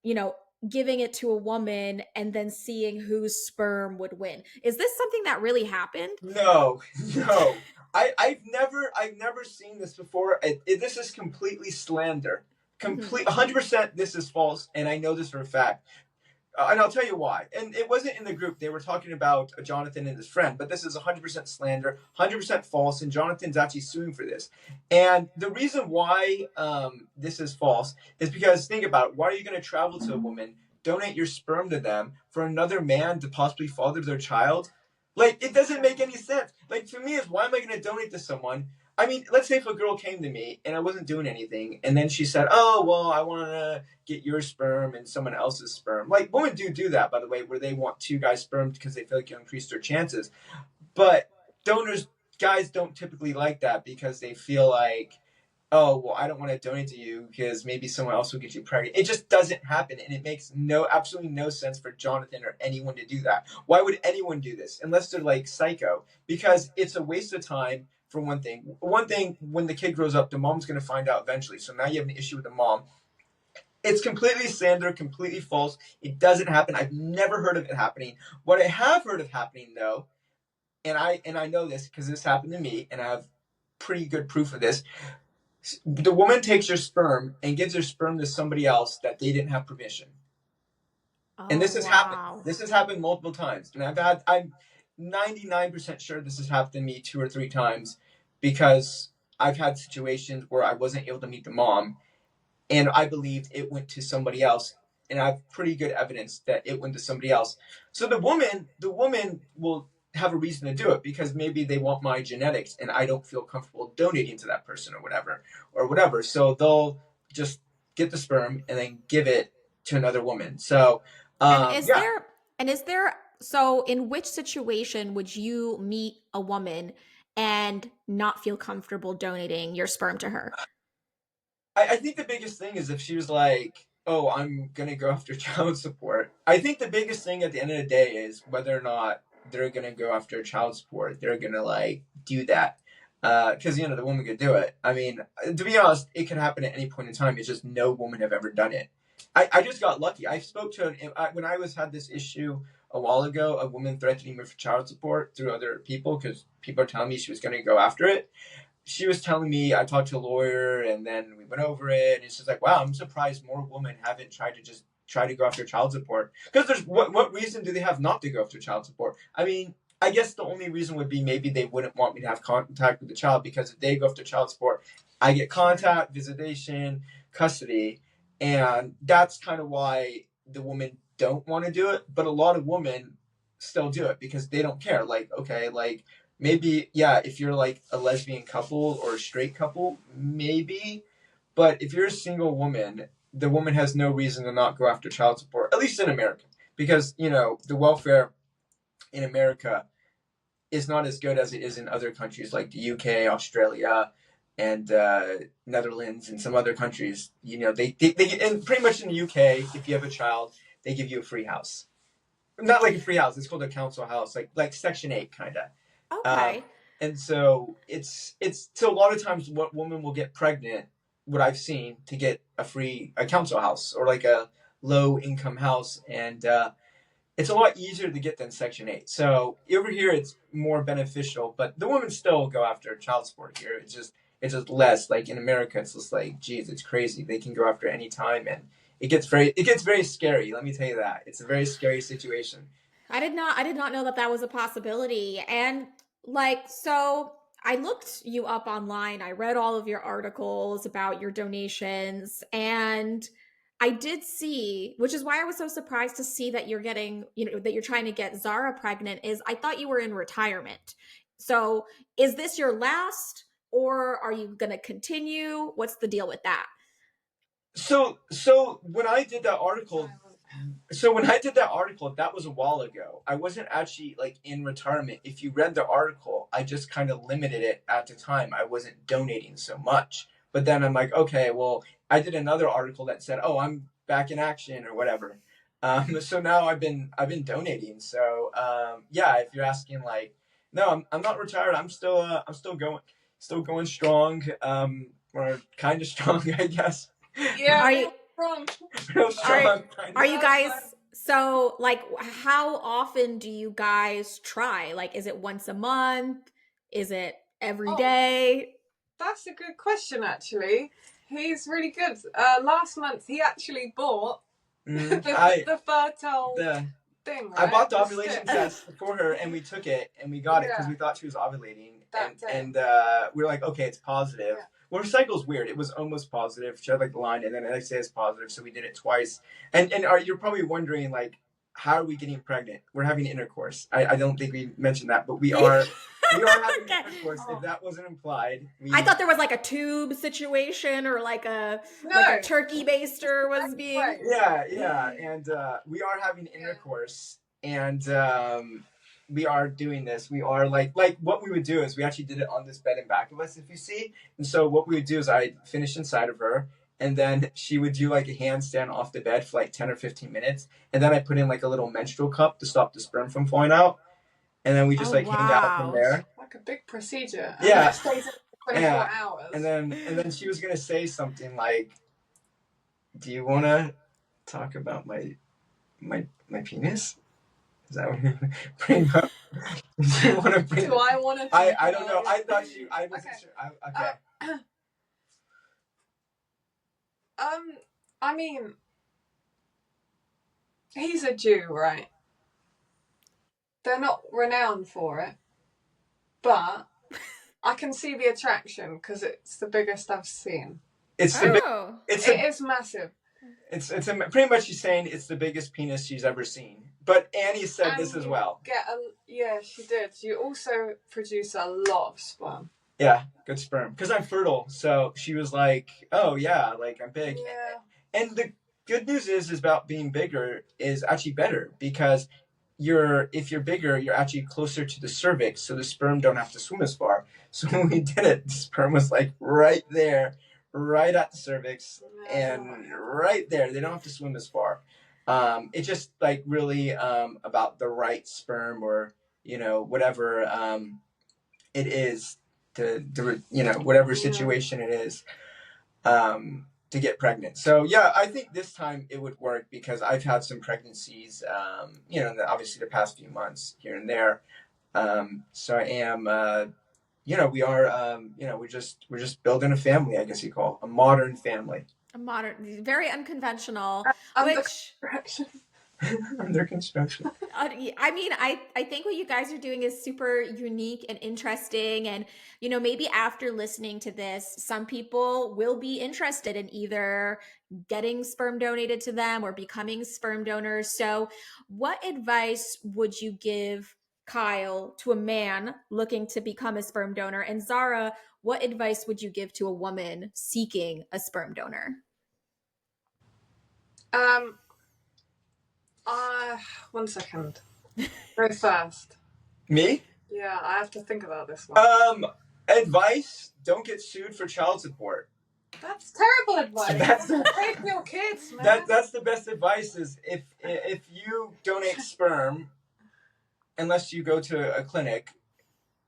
A: you know, giving it to a woman and then seeing whose sperm would win. Is this something that really happened?
B: No, no. I've never seen this before. This is completely slander.
A: Mm-hmm.
B: 100% this is false, and I know this for a fact. And I'll tell you why. And it wasn't in the group. They were talking about Jonathan and his friend, but this is 100% slander, 100% false, and Jonathan's actually suing for this. And the reason why this is false is because think about it. Why are you going to travel to a woman, donate your sperm to them for another man to possibly father their child? Like, it doesn't make any sense. Like, for me, is why am I going to donate to someone? I mean, let's say if a girl came to me and I wasn't doing anything, and then she said, "Oh, well, I want to get your sperm and someone else's sperm." Like women do that, by the way, where they want two guys' sperm because they feel like you increase their chances. But donors, guys don't typically like that because they feel like, oh, well, I don't want to donate to you because maybe someone else will get you pregnant. It just doesn't happen, and it makes absolutely no sense for Jonathan or anyone to do that. Why would anyone do this unless they're like psycho? Because it's a waste of time. For one thing, when the kid grows up, the mom's going to find out eventually. So now you have an issue with the mom. It's completely slander, completely false. It doesn't happen. I've never heard of it happening. What I have heard of happening though, and I know this because this happened to me, and I have pretty good proof of this. The woman takes her sperm and gives her sperm to somebody else that they didn't have permission. And
A: Oh,
B: this has happened.
A: wow.
B: This has happened multiple times. And I'm 99% sure this has happened to me 2 or 3 times because I've had situations where I wasn't able to meet the mom and I believed it went to somebody else. And I have pretty good evidence that it went to somebody else. So the woman will have a reason to do it because maybe they want my genetics and I don't feel comfortable donating to that person or whatever. So they'll just get the sperm and then give it to another woman. So,
A: And is
B: yeah,
A: there and is there so in which situation would you meet a woman and not feel comfortable donating your sperm to her?
B: I think the biggest thing is if she was like, "Oh, I'm gonna go after child support." I think the biggest thing at the end of the day is whether or not they're gonna go after child support. They're gonna like do that because the woman could do it. I mean, to be honest, it could happen at any point in time. It's just no woman have ever done it. I just got lucky. I spoke to when I had this issue a while ago. A woman threatening me for child support through other people because people are telling me she was going to go after it. She was telling me I talked to a lawyer and then we went over it and it's just like, wow, I'm surprised more women haven't tried to just try to go after child support because there's what reason do they have not to go after child support? I mean, I guess the only reason would be maybe they wouldn't want me to have contact with the child because if they go after child support, I get
A: Sure.
B: contact, visitation, custody, and that's kind of why the women don't want to do it, but a lot of women still do it because they don't care. Like, okay, like maybe, yeah, if you're like a lesbian couple or a straight couple, maybe. But if you're a single woman, the woman has no reason to not go after child support, at least in America. Because, the welfare in America is not as good as it is in other countries like the UK, Australia, and Netherlands, and some other countries. They and pretty much in the UK, if you have a child, they give you a free house. Not like a free house; it's called a council house, like Section 8 kind of. Um,
A: Okay.
B: and so it's so a lot of times what women will get pregnant, what I've seen, to get a council house or like a low income house, and it's a lot easier to get than Section 8. So over here it's more beneficial, but the women still go after child support here. It's just less. Like in America, it's just like, geez, it's crazy. They can go after any time, and it gets very scary. Let me tell you that. It's a very scary situation.
A: I did not know that that was a possibility. And like, so I looked you up online. I read all of your articles about your donations, and I did see, which is why I was so surprised to see that you're getting, that you're trying to get Zara pregnant, is I thought you were in retirement. So, is this your last, or are you going to continue? What's the deal with that?
B: So when I did that article, that was a while ago. I wasn't actually like in retirement. If you read the article, I just kind of limited it at the time. I wasn't donating so much. But then I'm like, okay, well, I did another article that said, "Oh, I'm back in action" or whatever. So now I've been donating. So yeah, if you're asking, like, no, I'm not retired. I'm still going strong. Or kind of strong, I guess.
C: Yeah,
A: Are you
C: real strong.
B: Real
A: are
B: strong, kind
A: are
B: of.
A: you guys, so like how often do you guys try? Like, is it once a month? Is it every
C: Oh,
A: day?
C: that's a good question, actually. He's really good. Last month, he actually bought the fertile
B: The
C: thing,
B: I
C: right?
B: bought the
C: The
B: ovulation
C: stick.
B: test for her, and we took it, and we got it because
C: Yeah,
B: we thought she was ovulating,
C: that day.
B: and we were like, okay, it's positive.
C: Yeah.
B: Well, her cycle's weird. It was almost positive. She had like the line, and then the next day it's positive. So we did it twice. And you're probably wondering, like, how are we getting pregnant? We're having intercourse. I don't think we mentioned that, but we are having
A: Okay.
B: intercourse.
C: Oh.
B: If that wasn't implied,
A: I thought there was like a tube situation, or like a
C: No.
A: turkey baster was being.
C: Wait.
B: yeah, and we are having intercourse, and we are doing this. We are like what we would do is we actually did it on this bed in back of us, if you see. And so what we would do is I finish inside of her, and then she would do like a handstand off the bed for like 10 or 15 minutes, and then I put in like a little menstrual cup to stop the sperm from flowing out, and then we just
A: Oh
B: like hang out from
A: wow.
B: there.
C: Like a big procedure. And
B: Yeah.
C: it stays in for 24
B: Yeah.
C: hours.
B: And then she was gonna say something like, "Do you want to talk about my penis? Is that what you bring up? Do you want to bring?
C: Do I want to?
B: I don't know. I thought you. I wasn't
C: Okay.
B: sure. Okay.
C: I mean, he's a Jew, right? They're not renowned for it, but I can see the attraction because it's the biggest I've seen.
B: It's the big.
A: Oh.
B: It's
C: It is massive.
B: pretty much she's saying it's the biggest penis she's ever seen. But Annie said
C: And
B: this as
C: you
B: well.
C: yeah, she did. You also produce a lot of sperm.
B: Yeah, good sperm. Because I'm fertile, so she was like, "Oh yeah, like I'm big."
C: Yeah.
B: And the good news is about being bigger is actually better because if you're bigger, you're actually closer to the cervix, so the sperm don't have to swim as far. So when we did it, the sperm was like right there, right at the cervix, and right there. They don't have to swim as far. It's just like really about the right sperm, or whatever it is to whatever situation it is. To get pregnant. So yeah, I think this time it would work because I've had some pregnancies, obviously the past few months here and there. So I am, we are, we're just building a family, I guess you call it, a modern family.
A: A modern, very unconventional,
C: Under
A: which
C: construction.
B: Under construction.
A: I mean, I think what you guys are doing is super unique and interesting. And, maybe after listening to this, some people will be interested in either getting sperm donated to them or becoming sperm donors. So, what advice would you give, Kyle, to a man looking to become a sperm donor? And Zara, what advice would you give to a woman seeking a sperm donor?
C: Um, 1 second. Go first.
B: Me?
C: Yeah, I have to think about this one.
B: Advice: don't get sued for child support.
C: That's terrible advice. Pay for your kids, man.
B: That's the best advice. Is if you donate sperm, unless you go to a clinic,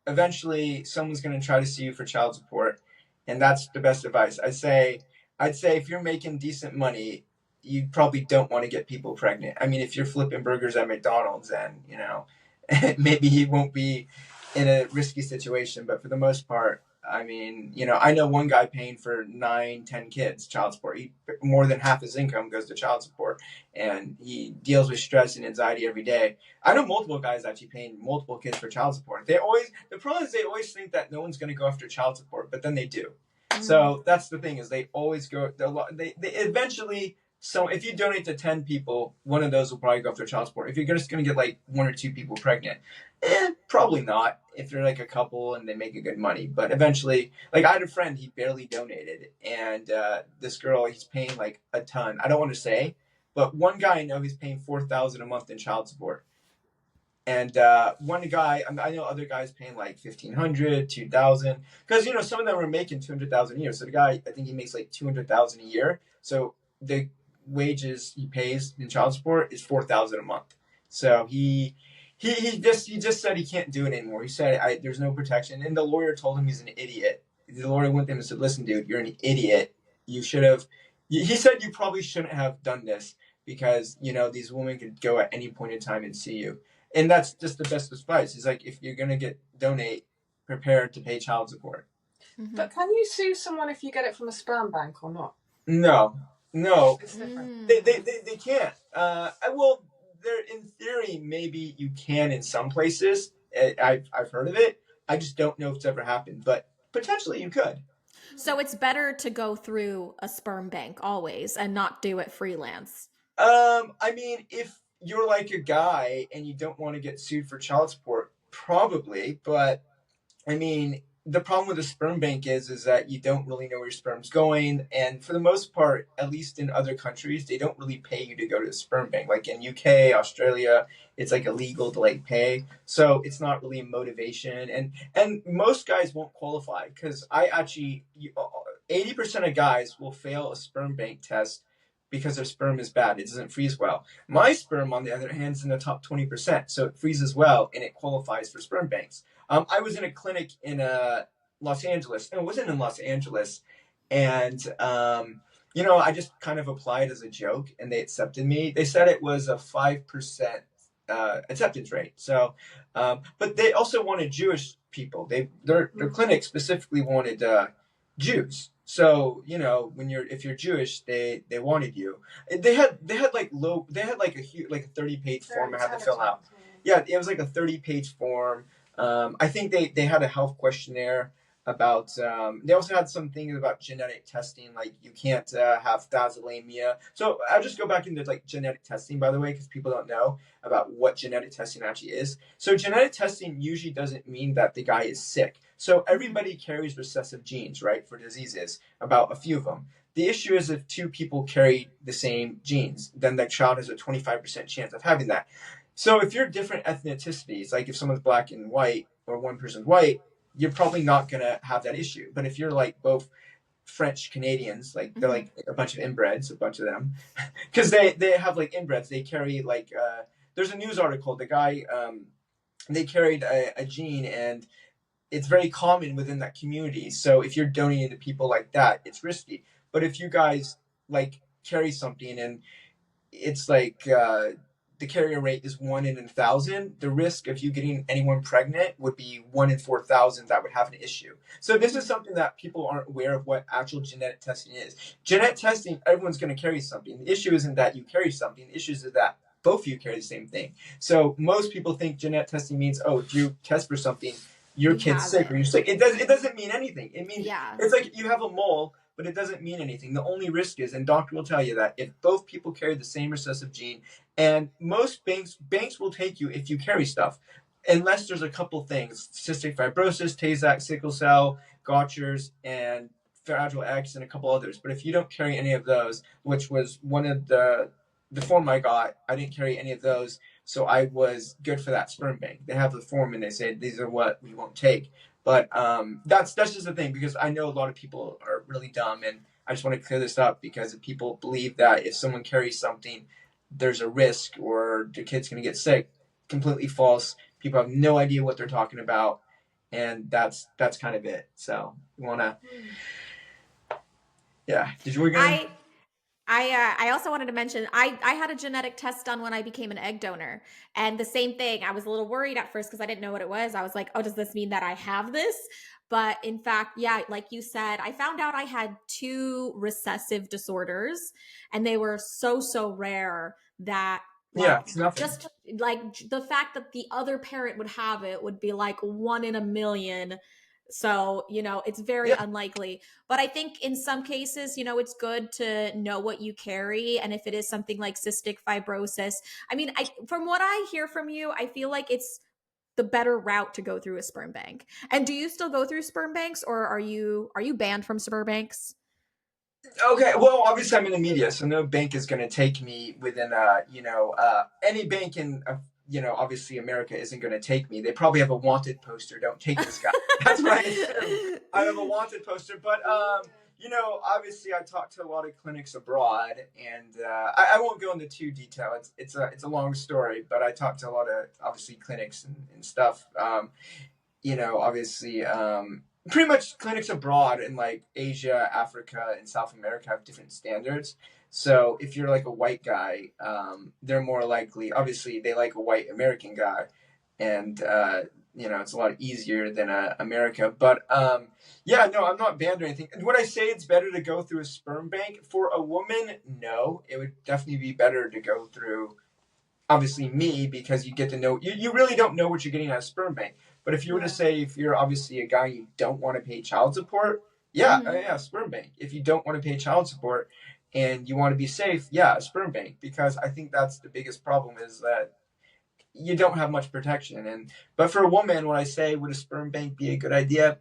B: eventually someone's going to try to sue you for child support, and that's the best advice. I'd say if you're making decent money, you probably don't want to get people pregnant. I mean, if you're flipping burgers at McDonald's, then maybe you won't be in a risky situation. But for the most part, I mean, I know one guy paying for 9, 10 kids child support. More than half his income goes to child support, and he deals with stress and anxiety every day. I know multiple guys actually paying multiple kids for child support. The problem is they always think that no one's going to go after child support, but then they do. So that's the thing, is they always go. They eventually. So if you donate to 10 people, one of those will probably go after child support. If you're just going to get like 1 or 2 people pregnant, probably not. If they're like a couple and they make a good money, but eventually, like I had a friend, he barely donated, and this girl, he's paying like a ton. I don't want to say, but one guy I know, he's paying $4,000 a month in child support. And one guy, I know other guys paying like 1,500, 2,000, because some of them are making 200,000 a year. So the guy, I think he makes like 200,000 a year. So the wages he pays in child support is 4,000 a month. So he just said he can't do it anymore. He said there's no protection, and the lawyer told him he's an idiot. The lawyer went to him and said, "Listen, dude, you're an idiot. You should have." He said you probably shouldn't have done this because these women could go at any point in time and see you. And that's just the best advice. He's like, if you're gonna donate, prepare to pay child support.
C: But can you sue someone if you get it from a sperm bank or not?
B: No.
C: It's different.
B: They can't. Well, there in theory maybe you can in some places. I've heard of it. I just don't know if it's ever happened, but potentially you could.
A: So it's better to go through a sperm bank always and not do it freelance.
B: I mean, if you're like a guy and you don't want to get sued for child support, probably. But I mean, the problem with the sperm bank is that you don't really know where your sperm's going, and for the most part, at least in other countries, they don't really pay you to go to the sperm bank. Like in UK, Australia, it's like illegal to like pay, so it's not really a motivation, and most guys won't qualify because 80% of guys will fail a sperm bank test because their sperm is bad. It doesn't freeze well. My sperm, on the other hand, is in the top 20%, so it freezes well and it qualifies for sperm banks. I was in a clinic in Los Angeles. No, it wasn't in Los Angeles. And, I just kind of applied as a joke and they accepted me. They said it was a 5% acceptance rate. So, but they also wanted Jewish people. Their clinic specifically wanted Jews. So if you're Jewish, they wanted you. They had like a huge, like a 30-page form I had to fill out. Yeah, it was like a 30-page form. I think they had a health questionnaire about. They also had some things about genetic testing, like you can't have thalassemia. So I'll just go back into like genetic testing, by the way, because people don't know about what genetic testing actually is. So genetic testing usually doesn't mean that the guy is sick. So everybody carries recessive genes, right, for diseases, about a few of them. The issue is if 2 people carry the same genes, then the child has a 25% chance of having that. So if you're different ethnicities, like if someone's black and white or one person's white, you're probably not going to have that issue. But if you're like both French Canadians, like they're like a bunch of inbreds, a bunch of them, because they have like inbreds, they carry like, there's a news article, the guy, they carried a gene and it's very common within that community. So if you're donating to people like that, it's risky. But if you guys like carry something and it's like the carrier rate is 1 in 1,000, the risk of you getting anyone pregnant would be 1 in 4,000 that would have an issue. So this is something that people aren't aware of what actual genetic testing is. Genetic testing, everyone's going to carry something. The issue isn't that you carry something. The issue is that both of you carry the same thing. So most people think genetic testing means, oh, if you test for something, your kid's sick or you're sick. It doesn't mean anything. It means It's like you have a mole, but it doesn't mean anything. The only risk is, and doctor will tell you that if both people carry the same recessive gene, and most banks will take you if you carry stuff, unless there's a couple things: cystic fibrosis, Tay-Sachs, sickle cell, Gaucher's, and Fragile X, and a couple others. But if you don't carry any of those, which was one of the form I got, I didn't carry any of those. So I was good for that sperm bank. They have the form and they say these are what we won't take. But that's just the thing, because I know a lot of people are really dumb, and I just want to clear this up because people believe that if someone carries something, there's a risk or the kid's going to get sick. Completely false. People have no idea what they're talking about, and that's kind of it. So you want to, yeah. Did you want to go?
A: I also wanted to mention I had a genetic test done when I became an egg donor, and the same thing. I was a little worried at first because I didn't know what it was. I was like, oh, does this mean that I have this? But in fact, yeah, like you said, I found out I had two recessive disorders, and they were so rare that
B: Yeah,
A: like
B: it's nothing.
A: just like the fact that the other parent would have it would be like one in a million. So, it's very
B: Yeah.
A: unlikely. But I think in some cases, it's good to know what you carry. And if it is something like cystic fibrosis, I mean, from what I hear from you, I feel like it's the better route to go through a sperm bank. And do you still go through sperm banks, or are you banned from sperm banks?
B: Okay, well, obviously I'm in the media, so no bank is going to take me within, any bank in, obviously America isn't going to take me. They probably have a wanted poster. Don't take this guy. That's what I assume. I have a wanted poster, but obviously I talked to a lot of clinics abroad, and I won't go into too detail. It's a long story, but I talked to a lot of obviously clinics and stuff. Obviously, pretty much clinics abroad in like Asia, Africa, and South America have different standards. So if you're like a white guy, they're more likely. Obviously, they like a white American guy, and it's a lot easier than America. But yeah, no, I'm not banned or anything. Would I say it's better to go through a sperm bank for a woman? No, it would definitely be better to go through obviously me, because you get to know you really don't know what you're getting at a sperm bank. But if you were to say, if you're obviously a guy, you don't want to pay child support, yeah, yeah, sperm bank. If you don't want to pay child support and you want to be safe, yeah, a sperm bank. Because I think that's the biggest problem, is that you don't have much protection. But for a woman, when I say, would a sperm bank be a good idea?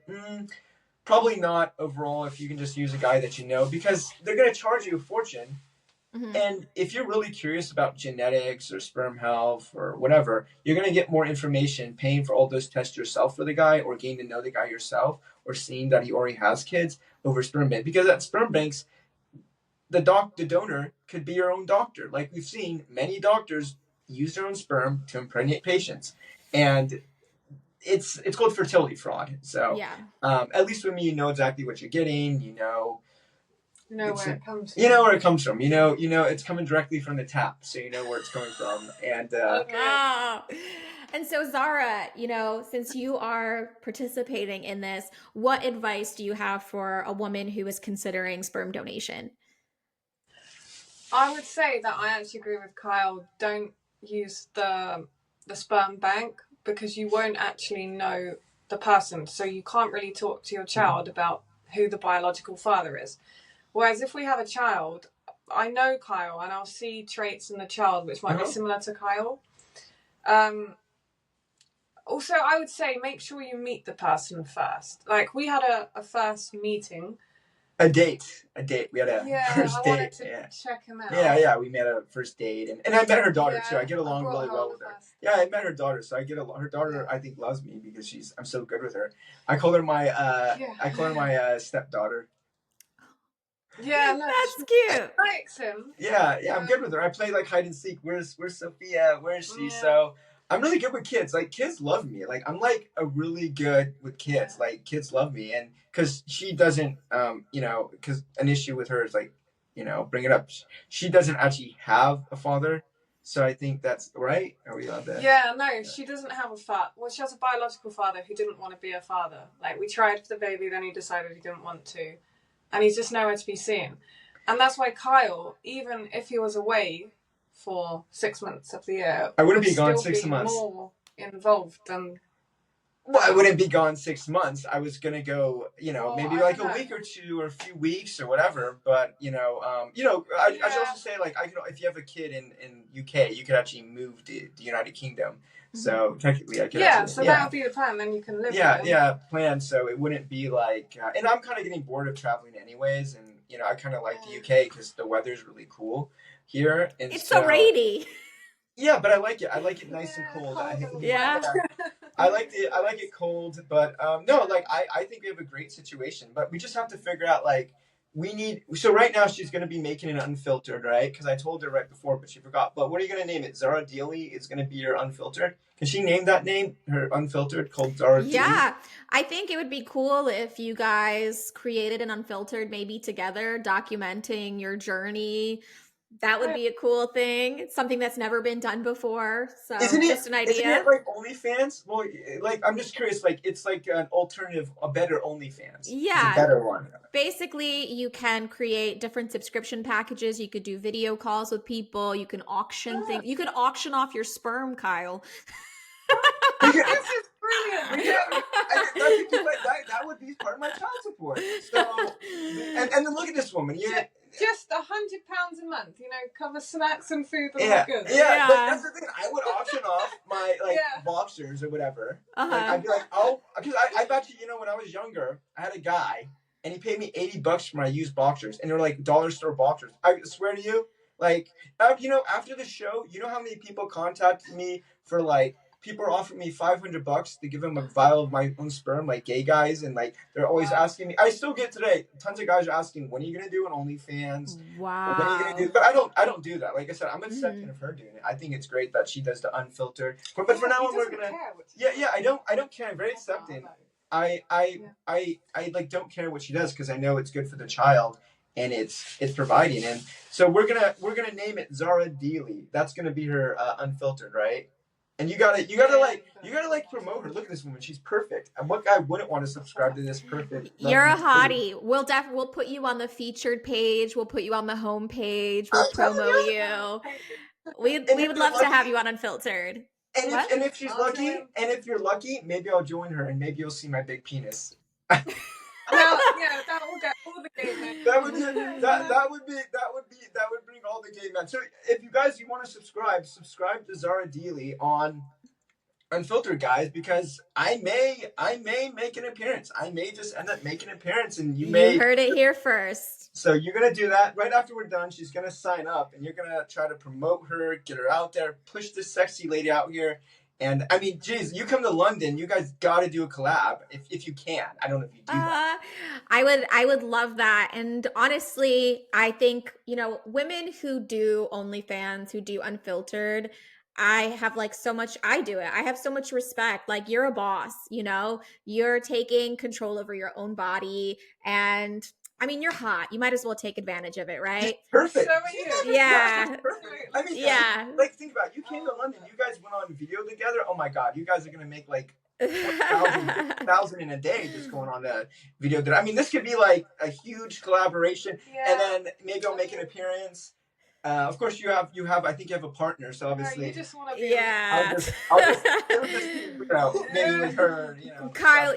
B: Probably not overall, if you can just use a guy that you know, because they're going to charge you a fortune. And if you're really curious about genetics or sperm health or whatever, you're going to get more information paying for all those tests yourself for the guy, or getting to know the guy yourself, or seeing that he already has kids, over sperm bank. Because at sperm banks, the donor could be your own doctor. Like we've seen many doctors use their own sperm to impregnate patients. And it's called fertility fraud. So
A: Yeah.
B: at least with me, you know exactly what you're getting.
C: Where it comes from.
B: You know where it comes from. It's coming directly from the tap, so you know where it's coming from. And
A: And so, Zara, since you are participating in this, what advice do you have for a woman who is considering sperm donation?
C: I would say that I actually agree with Kyle. Don't use the sperm bank, because you won't actually know the person, so you can't really talk to your child about who the biological father is. Whereas if we have a child, I know Kyle and I'll see traits in the child which might be similar to Kyle. Also, I would say make sure you meet the person first. Like we had a first meeting.
B: A date. We had a first date.
C: I wanted to check him out.
B: Yeah, we met a first date, and I met her daughter too. I get along really well with her. Yeah, I met her daughter, so her daughter. I think loves me because I'm so good with her. I call her my stepdaughter.
C: Yeah, no,
A: that's cute.
C: Likes him.
B: Yeah, I'm good with her. I play like hide and seek. Where's Sophia? Where is she? Yeah. So I'm really good with kids. Like kids love me. Like I'm like a really good with kids. Yeah. Like kids love me, and because she doesn't, because an issue with her is like, bring it up. She doesn't actually have a father. So I think that's right. Are we allowed that?
C: Yeah, no, she doesn't have a father. Well, she has a biological father who didn't want to be a father. Like we tried for the baby, then he decided he didn't want to. And he's just nowhere to be seen. And that's why Kyle, even if he was away for 6 months of the year,
B: I wouldn't be gone 6 months.
C: More involved than.
B: Well, I wouldn't be gone 6 months. I was gonna go, maybe like a week or two or a few weeks or whatever. But I should also say, like, if you have a kid in UK, you could actually move to the United Kingdom. So technically, I could.
C: Yeah, so that would be the plan. Then you can live.
B: Plan. So it wouldn't be like, and I'm kind of getting bored of traveling anyways, and I kind of like the UK because the weather's really cool here. And
A: it's so rainy.
B: Yeah, but I like it. I like it nice and cold. I like it cold, but no, like I think we have a great situation, but we just have to figure out like, So right now she's going to be making it unfiltered, right? Because I told her right before, but she forgot. But what are you going to name it? Zaradeely is going to be your unfiltered. Can she name that name, her unfiltered, called Zaradeely?
A: Yeah, I think it would be cool if you guys created an unfiltered maybe together, documenting your journey. That would be a cool thing. It's something that's never been done before. So,
B: Isn't it?
A: just an
B: Isn't it
A: idea.
B: like OnlyFans? Well, like I'm just curious. Like it's like an alternative, a better OnlyFans. It's a
A: Yeah,
B: better one.
A: basically you can create different subscription packages. You could do video calls with people. You can auction things. You could auction off your sperm, Kyle.
B: This
C: is brilliant.
B: That would be part of my child support. So, and then look at this woman.
C: Just £100 a month, cover snacks and food and
B: Yeah,
C: all good.
B: yeah, but that's the thing. I would auction off my boxers or whatever.
A: Uh-huh.
B: Like I'd be like, because I bet you, when I was younger, I had a guy and he paid me $80 for my used boxers, and they're like dollar store boxers. I swear to you, like, after the show, you know how many people contacted me for like. People are offering me $500 to give them a vial of my own sperm, like gay guys, and like they're always asking me. I still get today. Tons of guys are asking, "When are you gonna do an OnlyFans?
A: Wow.
B: When are you gonna do?" But I don't do that. Like I said, I'm accepting of her doing it. I think it's great that she does the unfiltered. But for now on, we're gonna. Yeah. I don't care. I'm very accepting. I like don't care what she does because I know it's good for the child and it's providing. And so we're gonna name it Zaradeely. That's gonna be her unfiltered, right? And you gotta promote her. Look at this woman; she's perfect. And what guy wouldn't want to subscribe to this perfect?
A: You're a hottie. We'll put you on the featured page. We'll put you on the home page. We'll promo you. We would love to have you on Unfiltered.
B: And if she's lucky, and if you're lucky, maybe I'll join her, and maybe you'll see my big penis.
C: That will get all the gay men.
B: That would bring all the gay men. So if you want to subscribe to Zaradeely on Unfiltered, guys, because I may make an appearance. I may just end up making an appearance, and you
A: heard it here first.
B: So you're gonna do that right after we're done. She's gonna sign up, and you're gonna try to promote her, get her out there, push this sexy lady out here. And I mean, geez, you come to London, you guys got to do a collab if you can. I don't know if you do that.
A: I would love that. And honestly, I think, women who do OnlyFans, who do Unfiltered, I have I do it. I have so much respect. Like, you're a boss, you're taking control over your own body. And I mean, you're hot. You might as well take advantage of it, right?
B: Perfect.
C: So are you.
A: Yeah.
B: Perfect. I mean,
A: yeah.
B: Like, think about it. You came to London. You guys went on video together. Oh my God, you guys are gonna make like 1,000 in a day just going on a video. I mean, this could be like a huge collaboration, and then maybe I'll make an appearance. Of course, you have. I think you have a partner, so obviously.
C: You just want to be.
A: Yeah.
B: I'll just maybe with her.
A: Kyle,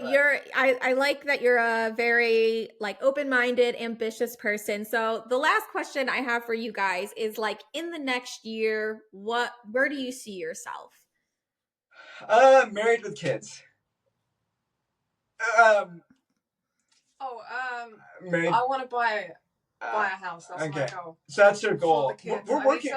A: I like that you're a very open-minded, ambitious person. So the last question I have for you guys is in the next year, where do you see yourself?
B: Married with kids. Married.
C: I want to buy a house. That's my goal.
B: So that's her goal. We're working.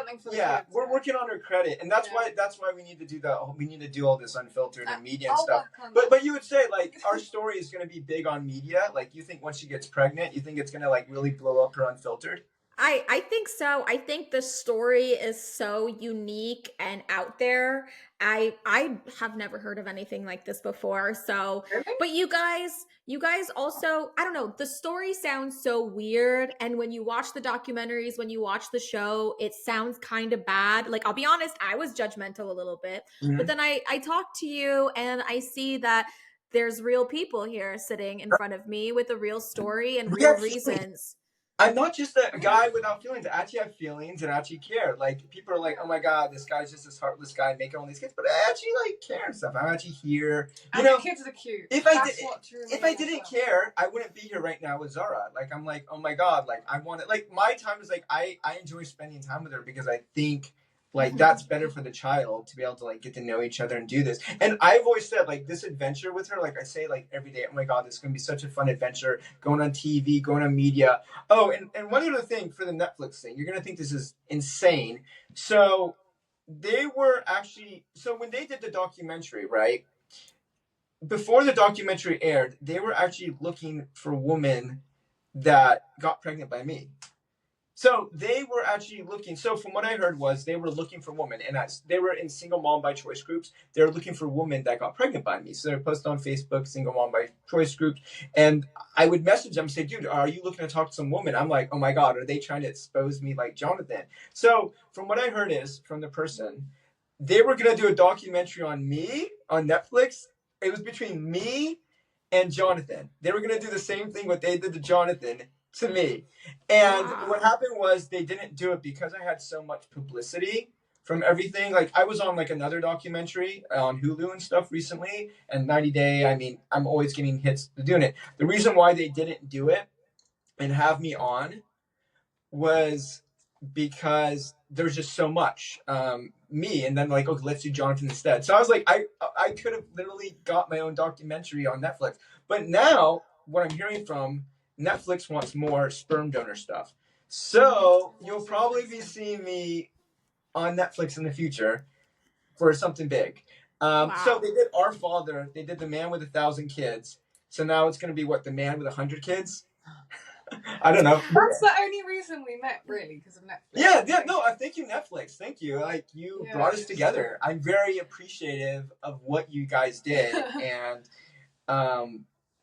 B: We're working on her credit, and that's why we need to do that. We need to do all this Unfiltered and media and stuff. But you would say our story is going to be big on media. Like, you think once she gets pregnant, you think it's going to really blow up her Unfiltered?
A: I think so. I think the story is so unique and out there. I have never heard of anything like this before. So, but you guys also, I don't know, the story sounds so weird. And when you watch the documentaries, when you watch the show, it sounds kind of bad. I'll be honest, I was judgmental a little bit, but then I talk to you and I see that there's real people here sitting in front of me with a real story and real reasons.
B: I'm not just a guy without feelings. I actually have feelings and I actually care. People are like, oh my God, this guy's just this heartless guy making all these kids. But I actually care and stuff. I'm actually here.
C: The kids are cute.
B: If I didn't care, I wouldn't be here right now with Zara. I'm like, oh my God, I want it. My time is I enjoy spending time with her because I think that's better for the child to be able to get to know each other and do this. And I've always said this adventure with her, I say every day, oh my God, this is gonna be such a fun adventure, going on TV, going on media. Oh, and one other thing for the Netflix thing, you're gonna think this is insane. So they were actually, when they did the documentary, right? Before the documentary aired, they were actually looking for women that got pregnant by me. So they were actually looking. So from what I heard was they were looking for women, and they were in single mom by choice groups. They were looking for women that got pregnant by me. So they posted on Facebook, single mom by choice groups, and I would message them and say, "Dude, are you looking to talk to some woman?" I'm like, "Oh my God, are they trying to expose me like Jonathan?" So from what I heard is from the person, they were gonna do a documentary on me on Netflix. It was between me and Jonathan. They were gonna do the same thing what they did to Jonathan to me. And what happened was they didn't do it because I had so much publicity from everything. Like I was on like another documentary on Hulu and stuff recently, and 90 Day. I mean, I'm always getting hits to doing it. The reason why they didn't do it and have me on was because there's just so much me, and then like, okay, let's do Jonathan instead. So I was like, I could have literally got my own documentary on Netflix, but now what I'm hearing from Netflix wants more sperm donor stuff. So you'll probably be seeing me on Netflix in the future for something big. So they did Our Father, they did The Man with 1,000 Kids. So now it's going to be what, The Man with 100 Kids? I don't know.
C: That's the only reason we met, really, because of Netflix.
B: Yeah, no, thank you, Netflix. Thank you. Like, you brought us together. I'm very appreciative of what you guys did. And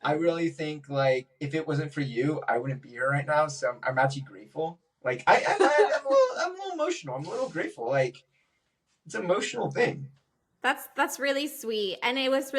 B: I really think, like, if it wasn't for you, I wouldn't be here right now. So I'm actually grateful. Like, I'm a little emotional. I'm a little grateful. Like, it's an emotional thing.
A: That's really sweet. And it was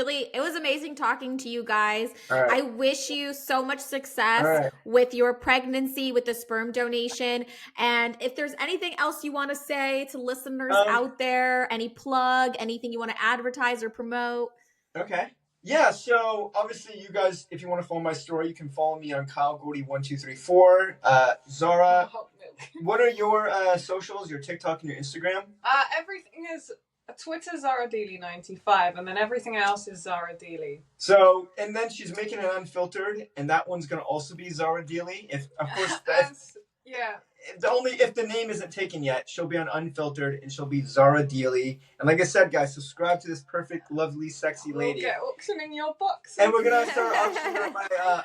A: amazing talking to you guys.
B: Right.
A: I wish you so much success with your pregnancy, with the sperm donation. And if there's anything else you want to say to listeners out there, any plug, anything you want to advertise or promote?
B: Okay. Yeah, so obviously you guys, if you want to follow my story, you can follow me on Kyle Gordy 1234. Zara, what are your socials, your TikTok and your Instagram?
C: Everything is Twitter zaradeely95, and then everything else is zaradeely.
B: So, and then she's making an unfiltered, and that one's gonna also be zaradeely. If of course that's if the name isn't taken yet, she'll be on unfiltered, and she'll be zaradeely. And like I said, guys, subscribe to this perfect, lovely, sexy lady.
C: We'll get auctioning your boxers,
B: and we're gonna start auctioning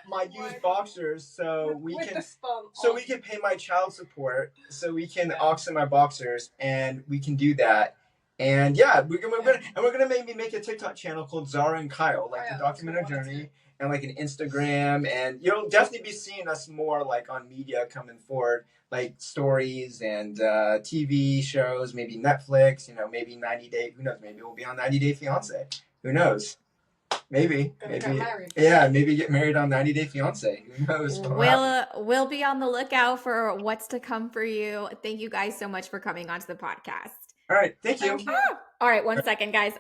B: my used boxers, so we can pay my child support, so we can auction my boxers, and we can do that. And yeah, we're gonna maybe make a TikTok channel called Zara and Kyle, like the documentary journey, and like an Instagram, and you'll definitely be seeing us more like on media coming forward, like stories and TV shows, maybe Netflix, maybe 90 Day. Who knows? Maybe we'll be on 90 Day Fiance. Who knows? Maybe. Yeah, maybe get married on 90 Day Fiance. Who knows?
A: We'll be on the lookout for what's to come for you. Thank you guys so much for coming onto the podcast.
B: All right, thank you.
A: All right, 1 second, guys.